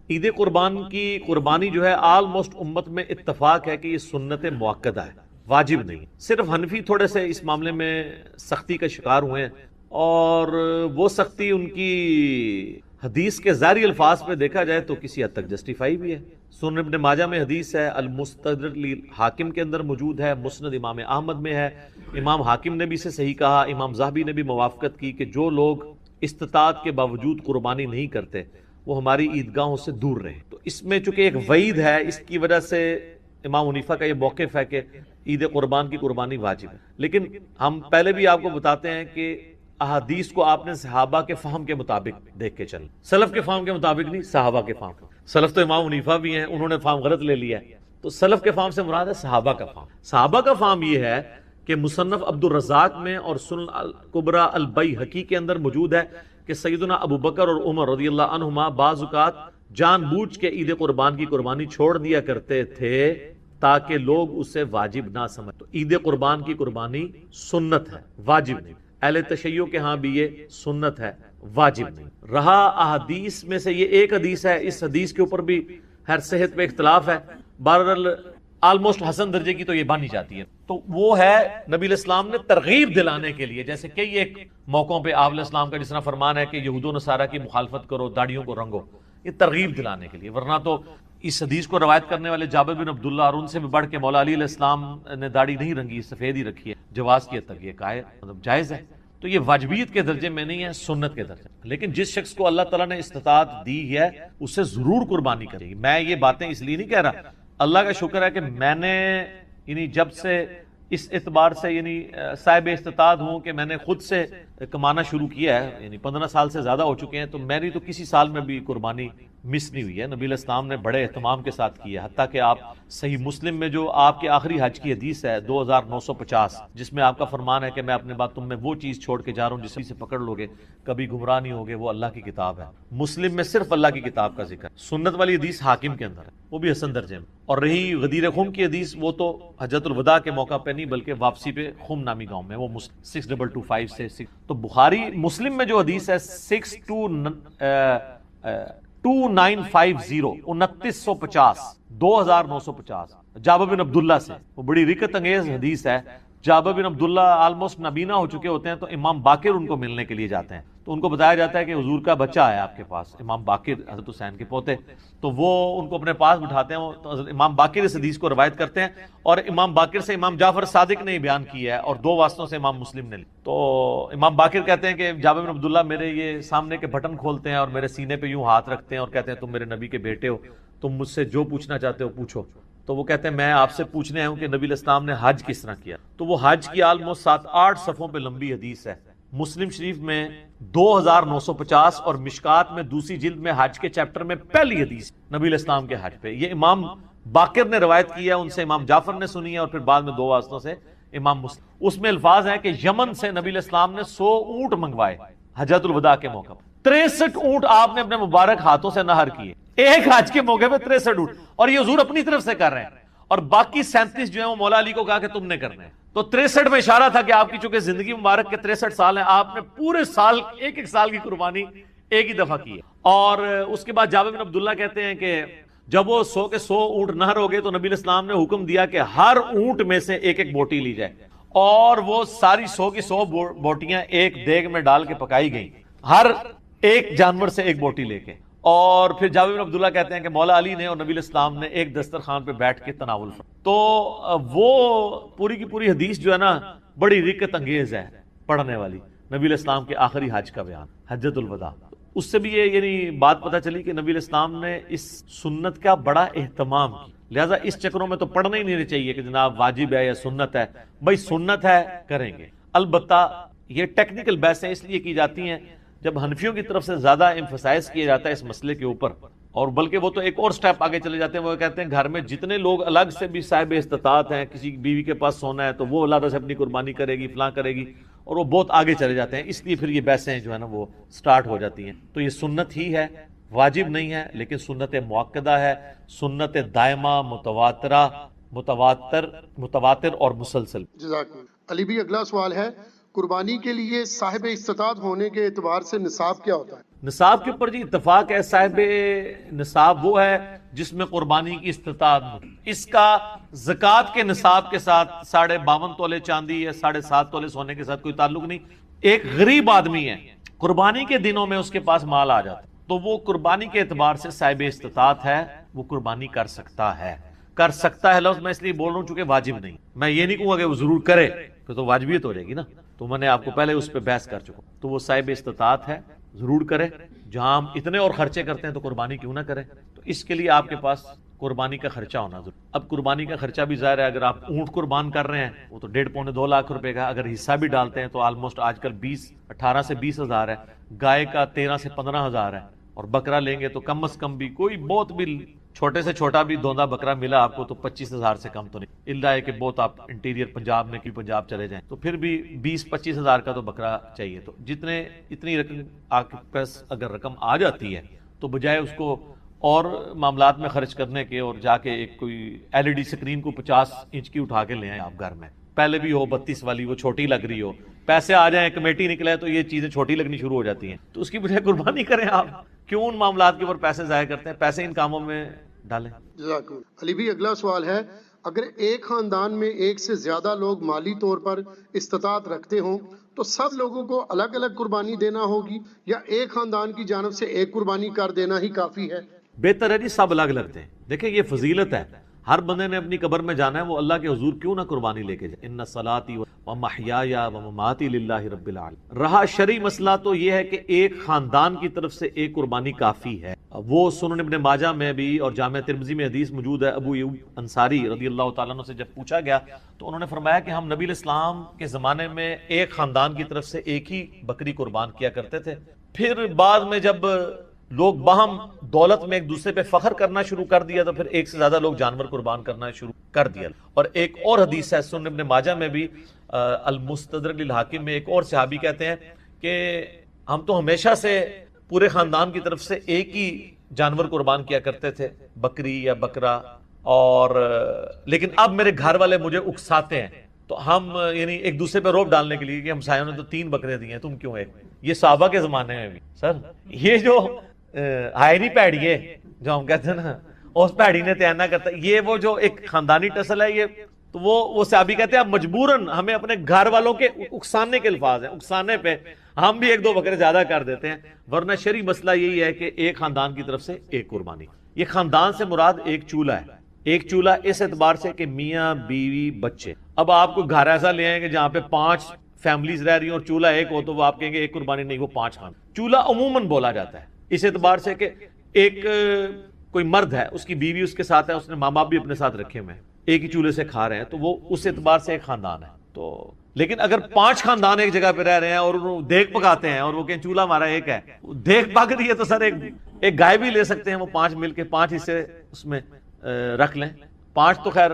عید قربان کی قربانی جو ہے آلموسٹ امت میں اتفاق ہے کہ یہ سنت مؤکدہ ہے، واجب نہیں۔ صرف حنفی تھوڑے سے اس معاملے میں سختی کا شکار ہوئے ہیں، اور وہ سختی ان کی حدیث کے ظاہری الفاظ پہ دیکھا جائے تو کسی حد تک جسٹیفائی بھی ہے۔ سنن ابن ماجہ میں حدیث ہے، المستدرک حاکم کے اندر موجود ہے، مسند امام احمد میں ہے، امام حاکم نے بھی اسے صحیح کہا، امام ذہبی نے بھی موافقت کی کہ جو لوگ استطاعت کے باوجود قربانی نہیں کرتے وہ ہماری عیدگاہوں سے دور رہیں۔ تو اس میں چونکہ ایک وعید ہے، اس کی وجہ سے امام حنیفہ کا یہ موقف ہے کہ عید قربان کی قربانی واجب ہے۔ لیکن ہم پہلے بھی آپ کو بتاتے ہیں کہ احادیث کو آپ نے صحابہ کے فہم کے مطابق دیکھ کے چلیں، سلف کے فہم کے مطابق نہیں، صحابہ کے فہم۔ سلف تو امام حنیفہ بھی ہیں، انہوں نے فہم غلط لے لیا ہے، تو سلف کے فہم سے مراد ہے صحابہ کا فہم۔ صحابہ کا فہم یہ ہے کہ مصنف عبد الرزاق میں اور سنن الکبری البیہقی کے اندر موجود ہے کہ سیدنا ابو بکر اور عمر رضی اللہ عنہما بعض اوقات جان بوجھ کے عید قربان کی قربانی چھوڑ دیا کرتے تھے تاکہ لوگ اسے واجب نہ سمجھ۔ تو عید قربان کی قربانی سنت ہے، واجب نہیں۔ اہل تشیع کے ہاں بھی یہ سنت ہے، واجب نہیں۔ رہا احادیث میں سے یہ ایک حدیث ہے، اس حدیث کے اوپر بھی ہر صحت پہ اختلاف ہے، بہرحال آلموسٹ حسن درجے کی تو یہ بانی جاتی ہے۔ تو وہ ہے نبی علیہ السلام نے ترغیب دلانے کے لیے، جیسے کئی ایک موقعوں پہ آپ علیہ السلام کا جس طرح فرمان ہے کہ یہود و نصارہ کی مخالفت کرو، داڑھیوں کو رنگو، یہ ترغیب دلانے کے لیے۔ ورنہ تو اس حدیث کو روایت کرنے والے جابر بن عبداللہ اور ان سے بھی بڑھ کے مولا علی علیہ السلام نے داڑھی نہیں رنگی، سفید ہی رکھی ہے، جواز کی حد تک یہ مطلب جائز ہے۔ تو یہ واجبیت کے درجے میں نہیں ہے، سنت کے درجے۔ لیکن جس شخص کو اللہ تعالیٰ نے استطاعت دی ہے اسے ضرور قربانی کرے گی۔ میں یہ باتیں اس لیے نہیں کہہ رہا، اللہ کا شکر ہے کہ میں نے جب سے اس اعتبار سے صاحب استطاعت ہوں کہ میں نے خود سے کمانا شروع کیا ہے، 15 سال سے زیادہ ہو چکے ہیں، تو میری تو کسی سال میں بھی قربانی مس نہیں ہوئی ہے۔ نبی علیہ السلام نے بڑے اہتمام کے ساتھ کیا، حتیٰ کہ آپ صحیح مسلم میں جو آپ کے آخری حج کی حدیث ہے 2950، جس میں آپ کا فرمان ہے کہ میں اپنے بعد تم میں وہ چیز چھوڑ کے جا رہا ہوں جس سے پکڑ لوگے کبھی گمراہ نہیں ہوگے، وہ اللہ کی کتاب ہے۔ مسلم میں صرف اللہ کی کتاب کا ذکر، سنت والی حدیث حاکم کے اندر ہے، وہ بھی حسن درجے میں۔ اور رہی غدیر خم کی حدیث، وہ تو حجۃ الوداع کے موقع پہ نہیں بلکہ واپسی پہ خم نامی گاؤں میں، وہ 6225 سے 6۔ تو بخاری مسلم میں جو حدیث ہے 2950 2950 جابر بن عبداللہ سے، وہ بڑی رکت انگیز حدیث ہے۔ جابر بن عبداللہ آلموسٹ نابینا ہو چکے ہوتے ہیں، تو امام باقر ان کو ملنے کے لیے جاتے ہیں، تو ان کو بتایا جاتا ہے کہ حضور کا بچہ ہے آپ کے پاس، امام باقر حضرت حسین کے پوتے، تو وہ ان کو اپنے پاس بٹھاتے ہیں، تو حضرت امام باقر اس حدیث کو روایت کرتے ہیں، اور امام باقر سے امام جعفر صادق نے بیان کیا ہے، اور 2 واسطوں سے امام مسلم نے لی۔ تو امام باقر کہتے ہیں کہ جابر بن عبداللہ میرے یہ سامنے کے بٹن کھولتے ہیں اور میرے سینے پہ یوں ہاتھ رکھتے ہیں اور کہتے ہیں تم میرے نبی کے بیٹے ہو، تم مجھ سے جو پوچھنا چاہتے ہو پوچھو۔ تو وہ کہتے ہیں میں آپ سے پوچھنے آیا ہوں کہ نبی علیہ السلام نے حج کس طرح کیا۔ تو وہ حج کی آلموسٹ 7-8 صفحوں پہ لمبی حدیث ہے، مسلم شریف میں 2950 اور مشکات میں دوسری جلد میں حج کے چیپٹر میں پہلی حدیث نبی علیہ السلام کے حج پہ۔ یہ امام باقر نے روایت کی ہے، ان سے امام جعفر نے سنی ہے، اور پھر بعد میں 2 واسطوں سے امام مسلم۔ اس میں الفاظ ہیں کہ یمن سے نبی علیہ السلام نے 100 اونٹ منگوائے حجۃ الوداع کے موقع پر، 63 اونٹ آپ نے اپنے مبارک ہاتھوں سے نہر کیے ایک حج کے موقع پہ، 63 اونٹ، اور یہ حضور اپنی طرف سے کر رہے ہیں، اور باقی 37 جو ہیں وہ مولا علی کو کہا کہ تم نے کرنے ہیں۔ تو 63 میں اشارہ تھا کہ آپ کی چونکہ زندگی مبارک کے 63 سال ہیں، آپ نے پورے سال ایک سال کی قربانی ایک ہی دفعہ کی ہے۔ اور اس کے بعد جابر بن عبداللہ کہتے ہیں کہ جب وہ 100 کے 100 اونٹ نہر ہو گئے تو نبی علیہ السلام نے حکم دیا کہ ہر اونٹ میں سے ایک بوٹی لی جائے، اور وہ ساری 100 کی 100 بوٹیاں ایک دیگ میں ڈال کے پکائی گئیں، ہر ایک جانور سے ایک بوٹی لے کے۔ اور پھر جابر بن عبداللہ کہتے ہیں کہ مولا علی نے اور نبی علیہ السلام نے ایک دسترخوان پہ بیٹھ کے تناول فرمایا۔ تو وہ پوری کی پوری حدیث جو ہے نا بڑی رکت انگیز ہے پڑھنے والی، نبی علیہ السلام کے آخری حج کا بیان، حجۃ الوداع۔ اس سے بھی یہ بات پتہ چلی کہ نبی علیہ السلام نے اس سنت کا بڑا اہتمام کیا، لہٰذا اس چکروں میں تو پڑھنا ہی نہیں چاہیے کہ جناب واجب ہے یا سنت ہے، بھائی سنت ہے کریں گے۔ البتہ یہ ٹیکنیکل بحثیں اس لیے کی جاتی ہیں جب حنفیوں کی طرف سے زیادہ ایمفسائز کیا جاتا ہے اس مسئلے کے اوپر، اور بلکہ وہ تو ایک اور سٹیپ آگے چلے جاتے ہیں، وہ کہتے ہیں گھر میں جتنے لوگ الگ سے بھی صاحب استطاعت ہیں، کسی بیوی کے پاس سونا ہے تو وہ علیحدہ سے اپنی قربانی کرے گی، فلاں کرے گی، اور وہ بہت آگے چلے جاتے ہیں، اس لیے پھر یہ بحثیں جو ہے نا وہ سٹارٹ ہو جاتی ہیں۔ تو یہ سنت ہی ہے، واجب نہیں ہے، لیکن سنت مؤکدہ ہے، سنت دائمہ متواتر اور مسلسل۔ جزاک اللہ۔ علی بھی اگلا سوال ہے، قربانی کے لیے صاحب استطاعت ہونے کے اعتبار سے نصاب کیا ہوتا ہے؟ نصاب کے اوپر جی اتفاق ہے، صاحب نصاب وہ ہے جس میں قربانی کی استطاعت ہو۔ اس کا زکوٰۃ کے نصاب کے ساتھ 52.5 تولے چاندی یا 7.5 تولے سونے کے ساتھ کوئی تعلق نہیں۔ ایک غریب آدمی ہے، قربانی کے دنوں میں اس کے پاس مال آ جاتا ہے تو وہ قربانی کے اعتبار سے صاحب استطاعت ہے، وہ قربانی کر سکتا ہے۔ کر سکتا ہے لفظ میں اس لیے بول رہا ہوں چونکہ واجب نہیں، میں یہ نہیں کہوں گا کہ وہ ضرور کرے پھر تو واجبیت ہو جائے گی نا، تو میں نے آپ کو پہلے اس پہ بحث کر چکا، تو وہ صاحب استطاعت ہے، ضرور کرے۔ جہاں ہم اتنے اور خرچے کرتے ہیں تو قربانی کیوں نہ کرے؟ تو اس کے لیے آپ کے پاس قربانی کا خرچہ ہونا ضرور۔ اب قربانی کا خرچہ بھی ظاہر ہے، اگر آپ اونٹ قربان کر رہے ہیں وہ تو 1.5-2 لاکھ روپے کا، اگر حصہ بھی ڈالتے ہیں تو آلموسٹ آج کل 18 سے 20 ہزار ہے، گائے کا 13 سے 15 ہزار ہے، اور بکرا لیں گے تو کم از کم بھی کوئی بہت بھی چھوٹے سے چھوٹا بھی دوندا بکرا ملا آپ کو تو 25 ہزار سے کم تو نہیں، اللہ ہے کہ بہت آپ انٹیریئر پنجاب میں کی پنجاب چلے جائیں تو پھر بھی 20-25 ہزار کا تو بکرا چاہیے۔ تو اتنی رقم آپ کے پاس اگر رقم آ جاتی ہے تو بجائے اس کو اور معاملات میں خرچ کرنے کے اور جا کے ایک کوئی LED سکرین کو 50 انچ کی اٹھا کے لے آئیں آپ گھر میں، پہلے بھی ہو 32 والی، وہ چھوٹی لگ رہی ہو، پیسے آ جائیں کمیٹی نکلے تو یہ چیزیں چھوٹی لگنی شروع ہو جاتی ہیں، تو اس کی بجائے قربانی کریں آپ، کیوں ان معاملات کے اوپر پیسے ضائع کرتے ہیں؟ پیسے ان کاموں میں ڈالیں۔ جزاک اللہ۔ علی بھائی اگلا سوال ہے، اگر ایک خاندان میں ایک سے زیادہ لوگ مالی طور پر استطاعت رکھتے ہوں تو سب لوگوں کو الگ الگ قربانی دینا ہوگی یا ایک خاندان کی جانب سے ایک قربانی کر دینا ہی کافی ہے؟ بہتر ہے جی سب الگ الگ دیں۔ دیکھیں یہ فضیلت ہے، ہر بندے نے اپنی قبر میں جانا ہے، وہ اللہ کے حضور کیوں نہ قربانی لے کے جائے۔ ان صلاتی و محیای و مماتی للہ رب العالمین۔ رہا شرعی مسئلہ تو یہ ہے کہ ایک خاندان کی طرف سے ایک قربانی کافی ہے۔ وہ سنن ابن ماجہ میں بھی اور جامع ترمذی میں حدیث موجود ہے، ابو ایوب انصاری رضی اللہ تعالیٰ عنہ سے جب پوچھا گیا تو انہوں نے فرمایا کہ ہم نبی علیہ السلام کے زمانے میں ایک خاندان کی طرف سے ایک ہی بکری قربان کیا کرتے تھے، پھر بعد میں جب لوگ باہم دولت میں ایک دوسرے پہ فخر کرنا شروع کر دیا تو پھر ایک سے زیادہ لوگ جانور قربان کرنا شروع کر دیا۔ اور ایک اور حدیث ہے سنن ابن ماجہ میں بھی، المستدرک للحاکم میں، ایک اور صحابی کہتے ہیں کہ ہم تو ہمیشہ سے پورے خاندان کی طرف سے ایک ہی جانور قربان کیا کرتے تھے، بکری یا بکرا، اور لیکن اب میرے گھر والے مجھے اکساتے ہیں تو ہم یعنی ایک دوسرے پہ روب ڈالنے کے لیے کہ ہمسایوں نے تو 3 بکرے دیے ہیں تم کیوں ایک۔ یہ صحابہ کے زمانے میں بھی سر یہ جو ہائری پیڑی ہے جو ہم کہتے ہیں نا اس پیڑی نے تیار نہ کرتا، یہ وہ جو ایک خاندانی ٹسل ہے، یہ تو وہ صحابی کہتے ہیں اب مجبوراً ہمیں اپنے گھر والوں کے اکسانے کے الفاظ ہیں، اکسانے پہ ہم بھی 1-2 بکرے زیادہ کر دیتے ہیں، ورنہ شرعی مسئلہ یہی ہے کہ ایک خاندان کی طرف سے ایک قربانی۔ یہ خاندان سے مراد ایک چولہا ہے، ایک چولہا اس اعتبار سے کہ میاں بیوی بچے۔ اب آپ کو گھر ایسا لے آئیں کہ جہاں پہ 5 فیملیز رہ رہی ہیں اور چولہا ایک ہو تو وہ آپ کہیں گے ایک قربانی نہیں، وہ 5 خان۔ چولہا عموماً بولا جاتا ہے اس اعتبار سے کہ ایک کوئی مرد ہے، اس کی بیوی اس کے ساتھ ہے، اس نے ماں باپ بھی اپنے ساتھ رکھے ہوئے ہیں، ایک ہی چولہے سے کھا رہے ہیں تو وہ اس اعتبار سے ایک خاندان ہے۔ تو لیکن اگر 5 خاندان ایک جگہ پہ رہ رہے ہیں اور دیکھ پکاتے ہیں اور وہ کہیں چولہا ہمارا ایک ہے، دیکھ پک رہی ہے تو سر ایک گائے بھی لے سکتے ہیں، وہ 5 مل کے 5 حصے اس میں رکھ لیں۔ 5 تو خیر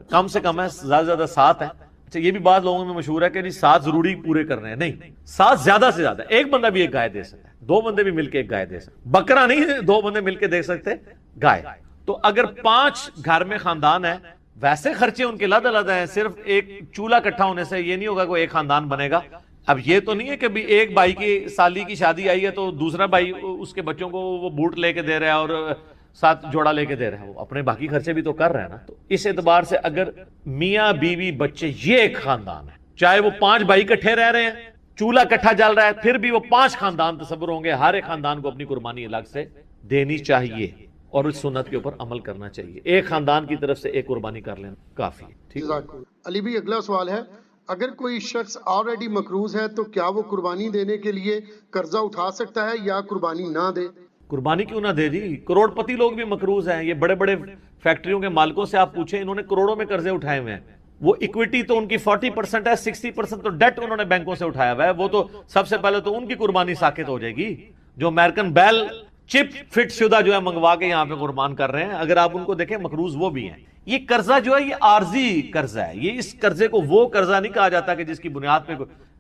کم سے کم ہے، زیادہ سے زیادہ 7 ہے۔ اچھا یہ بھی بات لوگوں میں مشہور ہے کہ نہیں 7 ضروری پورے کرنے ہیں، نہیں 7 زیادہ سے زیادہ، ایک بندہ بھی ایک گائے دے سکتا ہے، 2 بندے بھی مل کے ایک گائے دے سکتے، بکرا نہیں 2 بندے مل کے دے سکتے گائے۔ تو اگر 5 گھر میں خاندان ہے، ویسے خرچے ان کے علیحدہ علیحدہ ہیں، صرف ایک چولہا اکٹھا ہونے سے یہ نہیں ہوگا کہ ایک خاندان بنے گا۔ اب یہ تو نہیں ہے کہ بھی ایک بھائی کی سالی کی شادی آئی ہے تو دوسرا بھائی اس کے بچوں کو وہ بوٹ لے کے دے رہا ہے اور 7 جوڑا لے کے دے رہا ہے، وہ اپنے باقی خرچے بھی تو کر رہے ہیں نا۔ تو اس اعتبار سے اگر میاں بیوی بچے یہ ایک خاندان ہے، چاہے وہ 5 بھائی اکٹھے رہ رہے ہیں، چولہا اکٹھا جل رہا ہے، پھر بھی وہ 5 خاندان تصور ہوں گے، ہر ایک خاندان کو اپنی قربانی الگ سے دینی چاہیے اور اس سنت کے اوپر عمل کرنا چاہیے۔ ایک خاندان کی طرف سے ایک قربانی کر لینا کافی ہے۔ ٹھیک ہے علی بھائی اگلا سوال ہے، اگر کوئی شخص آلریڈی مقروض ہے تو کیا وہ قربانی دینے کے لیے قرضہ اٹھا سکتا ہے یا قربانی نہ دے؟ قربانی کیوں نہ دے جی، کروڑ پتی لوگ بھی مقروض ہیں، یہ بڑے بڑے فیکٹریوں کے مالکوں سے آپ پوچھیں، انہوں نے کروڑوں میں قرضے اٹھائے ہوئے ہیں، وہ ایکویٹی تو ان کی 40% ہے، 60% تو ڈیٹ انہوں نے بینکوں سے اٹھایا ہوا ہے، وہ تو سب سے پہلے تو ان کی قربانی ساقط ہو جائے گی جو امریکن بیل چپ فٹ شدہ جو ہے منگوا کے یہاں پہ قربان کر رہے ہیں، اگر آپ ان کو دیکھیں مقروض وہ بھی ہیں۔ یہ قرضہ جو ہے یہ عارضی قرضہ ہے، یہ اس قرضے کو وہ قرضہ نہیں کہا جاتا کہ جس کی بنیاد پہ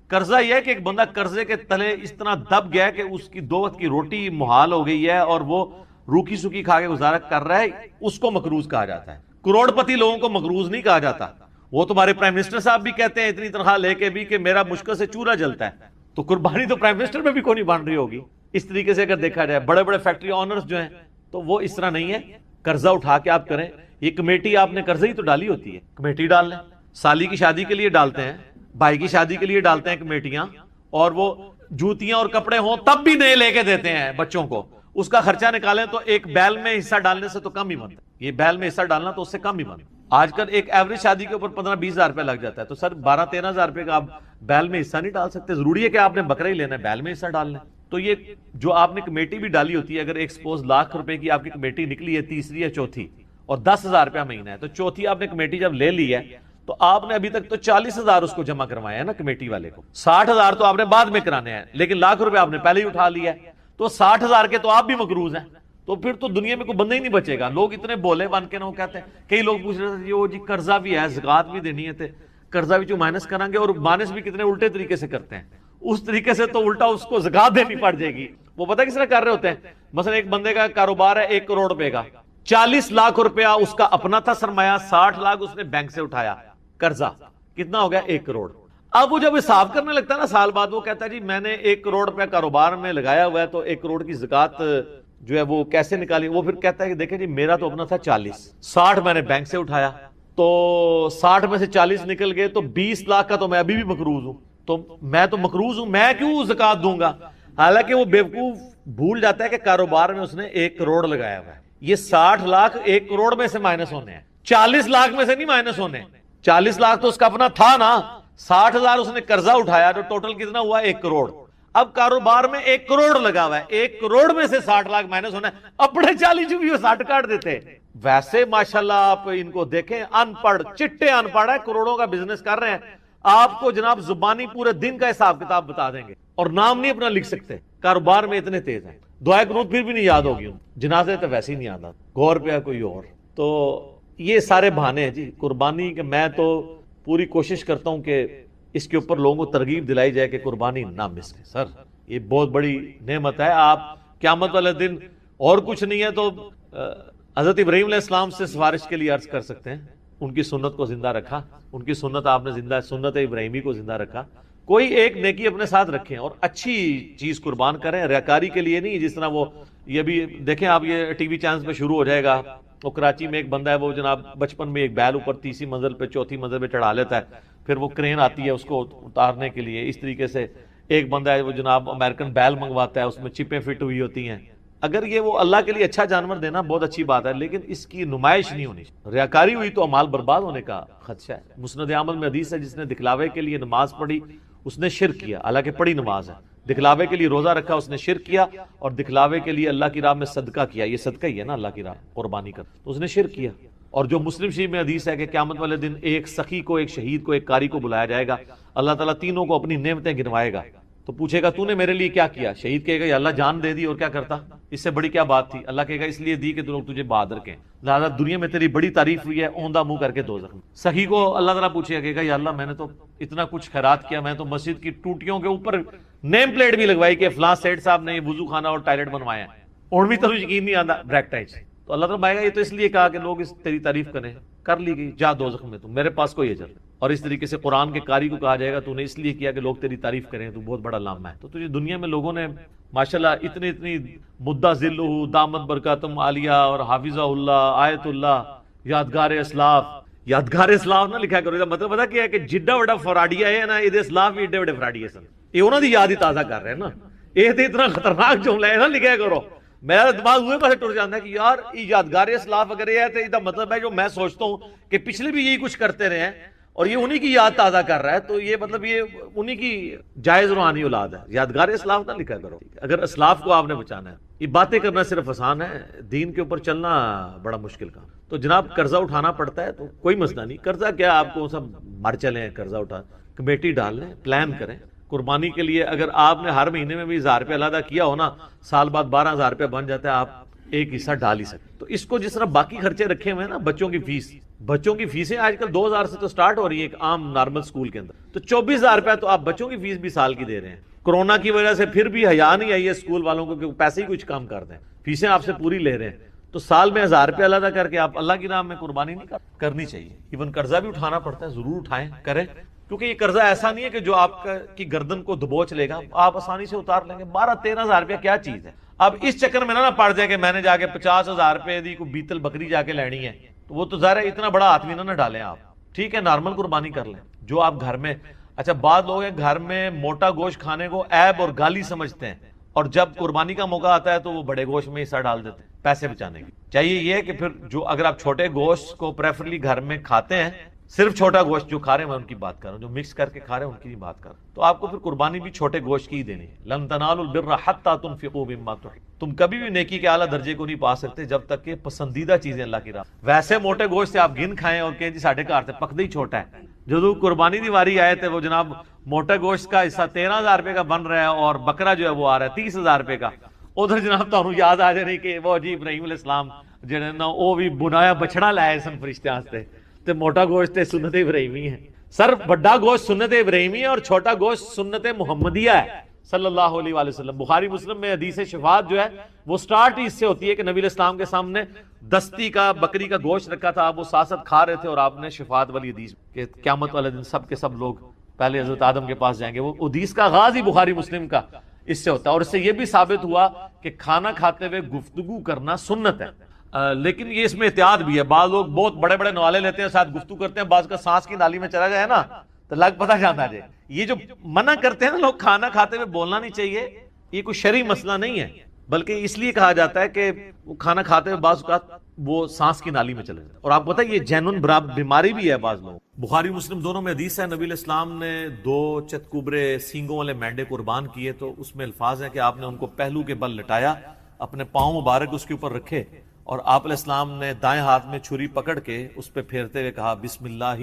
قرضہ یہ ہے کہ ایک بندہ قرضے کے تلے اس طرح دب گیا کہ اس کی 2 وقت کی روٹی محال ہو گئی ہے اور وہ روکی سوکی کھا کے گزارا کر رہا ہے، اس کو مقروض کہا جاتا ہے۔ کروڑ پتی لوگوں کو مقروض نہیں کہا جاتا، وہ تمہارے پرائم منسٹر صاحب بھی کہتے ہیں اتنی تنخواہ لے کے بھی کہ میرا مشکل سے چولہا جلتا ہے، تو قربانی تو پرائم منسٹر میں بھی کوئی نہیں بن رہی ہوگی۔ اس طریقے سے اگر دیکھا جائے بڑے بڑے فیکٹری آنرز جو ہیں تو وہ اس طرح نہیں ہے، قرضہ اٹھا کے آپ کریں۔ یہ کمیٹی آپ نے قرضے ہی تو ڈالی ہوتی ہے، کمیٹی ڈال لیں، سالی کی شادی کے لیے ڈالتے ہیں، بھائی کی شادی کے لیے ڈالتے ہیں کمیٹیاں، اور وہ جوتیاں اور کپڑے ہوں تب بھی نئے لے کے دیتے ہیں بچوں کو، اس کا خرچہ نکالیں تو ایک بیل میں حصہ ڈالنے سے تو کم ہی بنتا ہے، یہ بیل میں حصہ ڈالنا تو اس سے کم ہی بنتا ہے۔ آج کل ایک ایوریج شادی کے اوپر 15-20 ہزار روپے لگ جاتا ہے، تو سر 12-13 ہزار روپے کا آپ بیل میں حصہ نہیں ڈال سکتے؟ ضروری ہے کہ آپ نے بکرا ہی لینا ہے، بیل میں حصہ ڈال لیں۔ تو یہ جو آپ نے کمیٹی بھی ڈالی ہوتی ہے، اگر ایک سپوز لاکھ روپے کی آپ کی کمیٹی نکلی ہے، تیسری یا چوتھی، اور 10,000 روپیہ مہینہ ہے، تو چوتھی آپ نے کمیٹی جب لے لی ہے تو آپ نے ابھی تک تو 40,000 اس کو جمع کروایا ہے نا کمیٹی والے کو، 60,000 تو آپ نے بعد میں کرانے ہیں، لیکن لاکھ روپے آپ نے پہلے ہی اٹھا لیا ہے، تو 60,000 کے تو آپ بھی مقروض ہیں، تو پھر تو دنیا میں کوئی بندہ ہی نہیں بچے گا۔ لوگ اتنے بولے بن کے نہ وہ کہتے ہیں، کئی لوگ پوچھ رہے تھے جی قرضہ بھی ہے، زکات بھی دینی ہے، قرضہ بھی جو مائنس کریں گے، اور مائنس بھی کتنے الٹے طریقے سے کرتے ہیں، اس طریقے سے تو الٹا اس کو زکات دینی پڑ جائے گی۔ وہ پتہ کس طرح کر رہے ہوتے ہیں، مثلا ایک بندے کا کاروبار ہے 1 کروڑ روپے کا، 40 لاکھ روپیہ اس کا اپنا تھا سرمایہ، 60 لاکھ اس نے بینک سے اٹھایا قرضہ، کتنا ہو گیا 1 کروڑ۔ اب وہ جب حساب کرنے لگتا ہے نا سال بعد، وہ کہتا ہے جی میں نے 1 کروڑ روپیہ کاروبار میں لگایا ہوا ہے، تو 1 کروڑ کی زکات جو ہے وہ کیسے نکالی؟ وہ پھر کہتا ہے کہ دیکھیں جی میرا تو اپنا تھا 40، 60 میں نے بینک سے اٹھایا، تو 60 میں سے 40 نکل گئے، تو 20 لاکھ کا تو میں ابھی بھی مقروض ہوں، تو میں تو مقروض ہوں، میں کیوں زکات دوں گا؟ حالانکہ وہ بیوقوف بھول جاتا ہے کہ کاروبار میں اس نے 1 کروڑ لگایا ہوا ہے، یہ 60 لاکھ 1 کروڑ میں سے مائنس ہونے ہیں، 40 لاکھ میں سے نہیں مائنس ہونے۔ 40 لاکھ تو اس کا اپنا تھا نا، 60,000 اس نے قرضہ اٹھایا، تو ٹوٹل کتنا ہوا 1 کروڑ۔ اب کاروبار میں 1 کروڑ لگا ہوا ہے، 1 کروڑ میں سے 60 لاکھ مائنس ہونا ہے، اپنے 40 جو بھی وہ 60 کاٹ دیتے۔ ویسے ماشاءاللہ آپ ان کو دیکھیں، ان پڑھ چٹے ان پڑھ ہے، کروڑوں کا بزنس کر رہے ہیں، آپ کو جناب زبانی پورے دن کا حساب کتاب بتا دیں گے، اور نام نہیں اپنا لکھ سکتے، کاروبار میں اتنے تیز ہیں۔ دعائے قنوت پھر بھی نہیں یاد ہوگی، جنازے تو ویسے ہی نہیں یاد آتا، غور پہ ہے کوئی اور۔ تو یہ سارے بہانے ہیں جی قربانی کے۔ میں تو پوری کوشش کرتا ہوں کہ اس کے اوپر لوگوں کو ترغیب دلائی جائے کہ قربانی نہ مس کریں۔ سر یہ بہت بڑی نعمت ہے، آپ قیامت والے دن اور کچھ نہیں ہے تو حضرت ابراہیم علیہ السلام سے سفارش کے لیے عرض کر سکتے ہیں، ان کی سنت کو زندہ رکھا، ان کی سنت آپ نے زندہ، سنت ابراہیمی کو زندہ رکھا۔ کوئی ایک نیکی اپنے ساتھ رکھیں اور اچھی چیز قربان کریں، ریاکاری کے لیے نہیں۔ جس طرح وہ یہ بھی دیکھیں آپ، یہ ٹی وی چینلز پہ شروع ہو جائے گا، وہ کراچی میں ایک بندہ ہے، وہ جناب بچپن میں ایک بیل اوپر 30 منزل پہ 4تھی منزل پہ چڑھا لیتا ہے، پھر وہ کرین آتی ہے اس کو اتارنے کے لیے۔ اس طریقے سے ایک بندہ ہے وہ جناب امریکن بیل منگواتا ہے، اس میں چپیں فٹ ہوئی ہوتی ہیں۔ اگر یہ وہ اللہ کے لیے اچھا جانور دینا بہت اچھی بات ہے، لیکن اس کی نمائش نہیں ہونی چاہیے۔ ریاکاری ہوئی تو اعمال برباد ہونے کا خدشہ ہے۔ مسند احمد میں حدیث ہے، جس نے دکھلاوے کے لیے نماز پڑھی اس نے شرک کیا، حالانکہ پڑھی نماز ہے۔ دکھلاوے کے لیے روزہ رکھا اس نے شرک کیا، اور دکھلاوے کے لیے اللہ کی راہ میں صدقہ کیا، یہ صدقہ ہی ہے نا اللہ کی راہ قربانی کر، تو اس نے شرک کیا۔ اور جو مسلم شریف میں حدیث ہے کہ قیامت والے دن ایک سخی کو، ایک شہید کو، ایک قاری کو بلایا جائے گا، اللہ تعالیٰ تینوں کو اپنی نعمتیں گنوائے گا، تو پوچھے گا تو نے میرے لیے کیا کیا؟ شہید کہے گا یا اللہ جان دے دی، اور کیا کرتا؟ اس سے بڑی کیا بات تھی؟ اللہ کہے گا اس لیے دی کہ لوگ تجھے بہادر کہیں، لہٰذا دنیا میں تیری بڑی تعریف ہوئی ہے، اوندھا منہ کر کے دوزخ میں۔ سخی کو اللہ تعالیٰ پوچھے گا، کہے گا یا اللہ میں نے تو اتنا کچھ خیرات کیا، میں تو مسجد کی ٹوٹیوں کے اوپر نیم پلیٹ بھی لگوائی کہ فلاں سیٹ صاحب نے یہ وضو خانہ اور ٹائلٹ بنوایا ہے، اور بھی تو یقین نہیں آتا بریکٹائز۔ تو اللہ تعالیٰ گا یہ تو اس لیے کہا کہ لوگ اس تیری تعریف کریں، کر لی گئی، جا دوزخ میں، تم میرے پاس کوئی اجر۔ اور اس طریقے سے قرآن کے قاری کو کہا جائے گا تو نے اس لیے کیا کہ لوگ تیری تعریف کریں، تو بہت بڑا لامہ ہے۔ تو تجھے دنیا میں لوگوں نے ماشاءاللہ اتنی مدہ ذلہ دامت برکاتم عالیہ اور حافظہ اللہ، آیت اللہ، یادگار اسلاف۔ یادگار اسلاف نہ لکھا کرو، مطلب پتا کیا ہے کہ جڈا وڈا فراڈیا ہے نا، یہ اسلاف بھی ایڈے وڈے فراڈی ہے سن، یہ انہوں دی یاد ہی تازہ کر رہے ہیں نا، یہ تو اتنا خطرناک جملہ ہے نا لکھا کرو۔ میرا دماغ ہوئے پاسے ٹر جاتا ہے کہ یار یادگار اسلاف اگر یہ ہے تو یہ مطلب ہے جو میں سوچتا ہوں کہ پچھلے بھی یہی کچھ کرتے رہے ہیں اور یہ انہی کی یاد تازہ کر رہا ہے، تو یہ مطلب یہ انہی کی جائز روحانی اولاد ہے۔ یادگار اسلاف نہ لکھا کرو اگر اسلاف کو آپ نے بچانا ہے۔ یہ باتیں کرنا صرف آسان ہے، دین کے اوپر چلنا بڑا مشکل کام۔ تو جناب قرضہ اٹھانا پڑتا ہے تو کوئی مسئلہ نہیں، قرضہ کیا آپ کو سب مر چلیں، قرضہ اٹھا کمیٹی ڈال لیں، پلان کریں قربانی کے لیے۔ اگر آپ نے ہر مہینے میں بھی 1000 روپے علیحدہ کیا ہو نا، سال بعد 12,000 روپے بن جاتا ہے، آپ ایک حصہ ڈال ہی سکتے۔ تو اس کو جس طرح باقی خرچے رکھے ہوئے ہیں نا، بچوں کی فیس، بچوں کی فیسیں آج کل 2,000 سے تو سٹارٹ ہو رہی ہیں ایک عام نارمل سکول کے اندر، تو 24,000 روپے تو آپ بچوں کی فیس بھی سال کی دے رہے ہیں۔ کورونا کی وجہ سے پھر بھی حیا نہیں آئی ہے اسکول والوں کو کہ پیسے ہی کچھ کام کر دیں، فیسیں آپ سے پوری لے رہے ہیں۔ تو سال میں 1000 روپے علیحدہ کر کے آپ اللہ کی راہ میں قربانی نہیں کرنی چاہیے. ایون قرضہ بھی اٹھانا پڑتا ہے، ضرور اٹھائیں، کریں، کیونکہ یہ قرضہ ایسا نہیں ہے کہ جو آپ کی گردن کو دبوچ لے گا، آپ آسانی سے اتار لیں گے. 12-13 ہزار روپیہ کیا چیز ہے؟ اب اس چکر میں نہ پڑ جائے کہ میں نے جا کے 50,000 روپے دی کوئی بیتل بکری جا کے لینی ہے، تو وہ تو ظاہر ہے اتنا بڑا آدمی نہ ڈالیں آپ. ٹھیک ہے، نارمل قربانی کر لیں جو آپ گھر میں. اچھا، بعض لوگ ہیں گھر میں موٹا گوشت کھانے کو عیب اور گالی سمجھتے ہیں، اور جب قربانی کا موقع آتا ہے تو وہ بڑے گوشت میں حصہ ڈال دیتے ہیں پیسے بچانے کے. چاہیے یہ ہے کہ پھر جو اگر آپ چھوٹے گوشت کو پریفرلی گھر میں کھاتے ہیں، صرف چھوٹا گوشت جو کھا رہے ہیں میں ان کی بات کر رہا ہوں، جو مکس کر کے کھا رہے ہیں ان کی بات کر رہا ہوں، تو آپ کو پھر قربانی بھی چھوٹے گوشت کی ہی دینی ہے. لن تنالوا البر حتى تنفقوا مما تحبون. تم کبھی بھی نیکی کے اعلیٰ درجے کو نہیں پا سکتے جب تک کہ پسندیدہ چیزیں اللہ کی راہ. ویسے موٹے گوشت سے آپ گن کھائیں اور کہیں جی ساڈے گھر سے پکدا ہی چھوٹا ہے. جو قربانی دی واری آئے تھے وہ جناب موٹے گوشت کا حصہ 13,000 روپے کا بن رہا ہے اور بکرا جو ہے وہ آ رہا ہے 30,000 روپے کا. ادھر جناب تمہیں یاد آ جائے کہ وہ جی ابراہیم علیہ السلام جڑے نا وہ بھی بنایا بچڑا لائے سن فرشتیاں واسطے، تے موٹا گوشت سنت ابراہیمی ہے. سر بڑا گوشت سنت ابراہیمی ہے اور چھوٹا گوشت سنت محمدیہ ہے صلی اللہ علیہ وآلہ وسلم. بخاری مسلم میں حدیث شفاعت جو ہے وہ سٹارٹ ہی اس سے ہوتی ہے کہ نبی علیہ السلام کے سامنے دستی کا بکری کا گوشت رکھا تھا، آپ وہ ساتھ ساتھ کھا رہے تھے، اور آپ نے شفاعت والی حدیث کہ قیامت والے دن سب کے سب لوگ پہلے حضرت آدم کے پاس جائیں گے. وہ حدیث کا آغاز ہی بخاری مسلم کا اس سے ہوتا ہے، اور اس سے یہ بھی ثابت ہوا کہ کھانا کھاتے ہوئے گفتگو کرنا سنت ہے. لیکن یہ اس میں احتیاط بھی ہے. بعض لوگ بہت بڑے بڑے نوالے لیتے ہیں، ساتھ گفتگو کرتے ہیں، بعض کا سانس کی نالی میں چلا جائے نا تو لگ پتہ جاتا ہے. یہ جو منع کرتے ہیں نا لوگ کھانا کھاتے ہوئے بولنا نہیں چاہیے، یہ کوئی شرعی مسئلہ نہیں ہے، بلکہ اس لیے کہا جاتا ہے کہ وہ کھانا کھاتے ہوئے بعض اوقات وہ سانس کی نالی میں چلے جاتا ہے. اور آپ پتہ یہ جینون بیماری بھی ہے بعض لوگوں. بخاری مسلم دونوں میں حدیث ہے، نبی علیہ السلام نے 2 چتکوبرے سینگوں والے مینڈے قربان کیے، تو اس میں الفاظ ہیں کہ آپ نے ان کو پہلو کے بل لٹایا، اپنے پاؤں مبارک اس کے اوپر رکھے، اور آپ علیہ السلام نے دائیں ہاتھ میں چھری پکڑ کے اس پہ پھیرتے ہوئے کہا بسم اللہ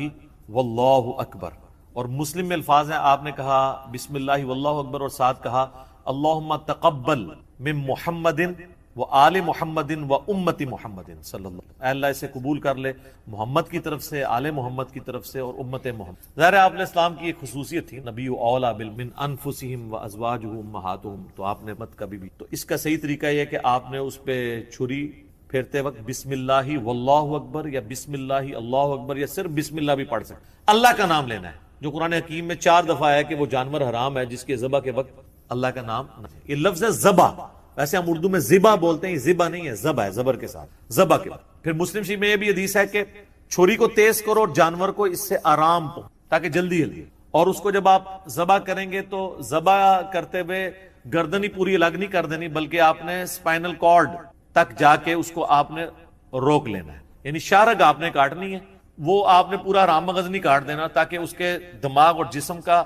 واللہ اکبر. اور مسلم میں الفاظ ہیں آپ نے کہا بسم اللہ واللہ اکبر اور ساتھ کہا اللہم تقبل من محمد و آل محمد و امت محمد صلی اللہ علیہ وسلم. اے اللہ اسے قبول کر لے محمد کی طرف سے، آل محمد کی طرف سے اور امت محمد. ظاہر ہے آپ علیہ السلام کی ایک خصوصیت تھی نبی اولا من انفسہم و ازواجہم امہاتہم، تو آپ نے مت کبھی بھی، تو اس کا صحیح طریقہ یہ ہے کہ آپ نے اس پہ چھری پھیرتے وقت بسم اللہ واللہ اکبر یا بسم اللہ اللہ اکبر یا صرف بسم اللہ بھی پڑھ سکتے. اللہ کا نام لینا ہے، جو قرآن حکیم میں 4 دفعہ ہے کہ وہ جانور حرام ہے جس کے ذبح کے وقت اللہ کا نام نہ. یہ لفظ ہے ذبح، ویسے ہم اردو میں ذبح بولتے ہیں، یہ ذبح نہیں ہے، ذبح ہے زبر کے ساتھ، ذبح کے بعد. پھر مسلم شریف میں یہ بھی حدیث ہے کہ چھری کو تیز کرو اور جانور کو اس سے آرام پہنچ تاکہ جلدی جلدی، اور اس کو جب آپ ذبح کریں گے تو ذبح کرتے ہوئے گردن ہی پوری الگ نہیں کر دینی، بلکہ آپ نے اسپائنل کارڈ تک جا کے اس کو آپ نے روک لینا ہے، یعنی شارگ آپ نے کاٹنی ہے. وہ آپ نے پورا رام مغز نہیں کاٹ دینا تاکہ اس کے دماغ اور جسم کا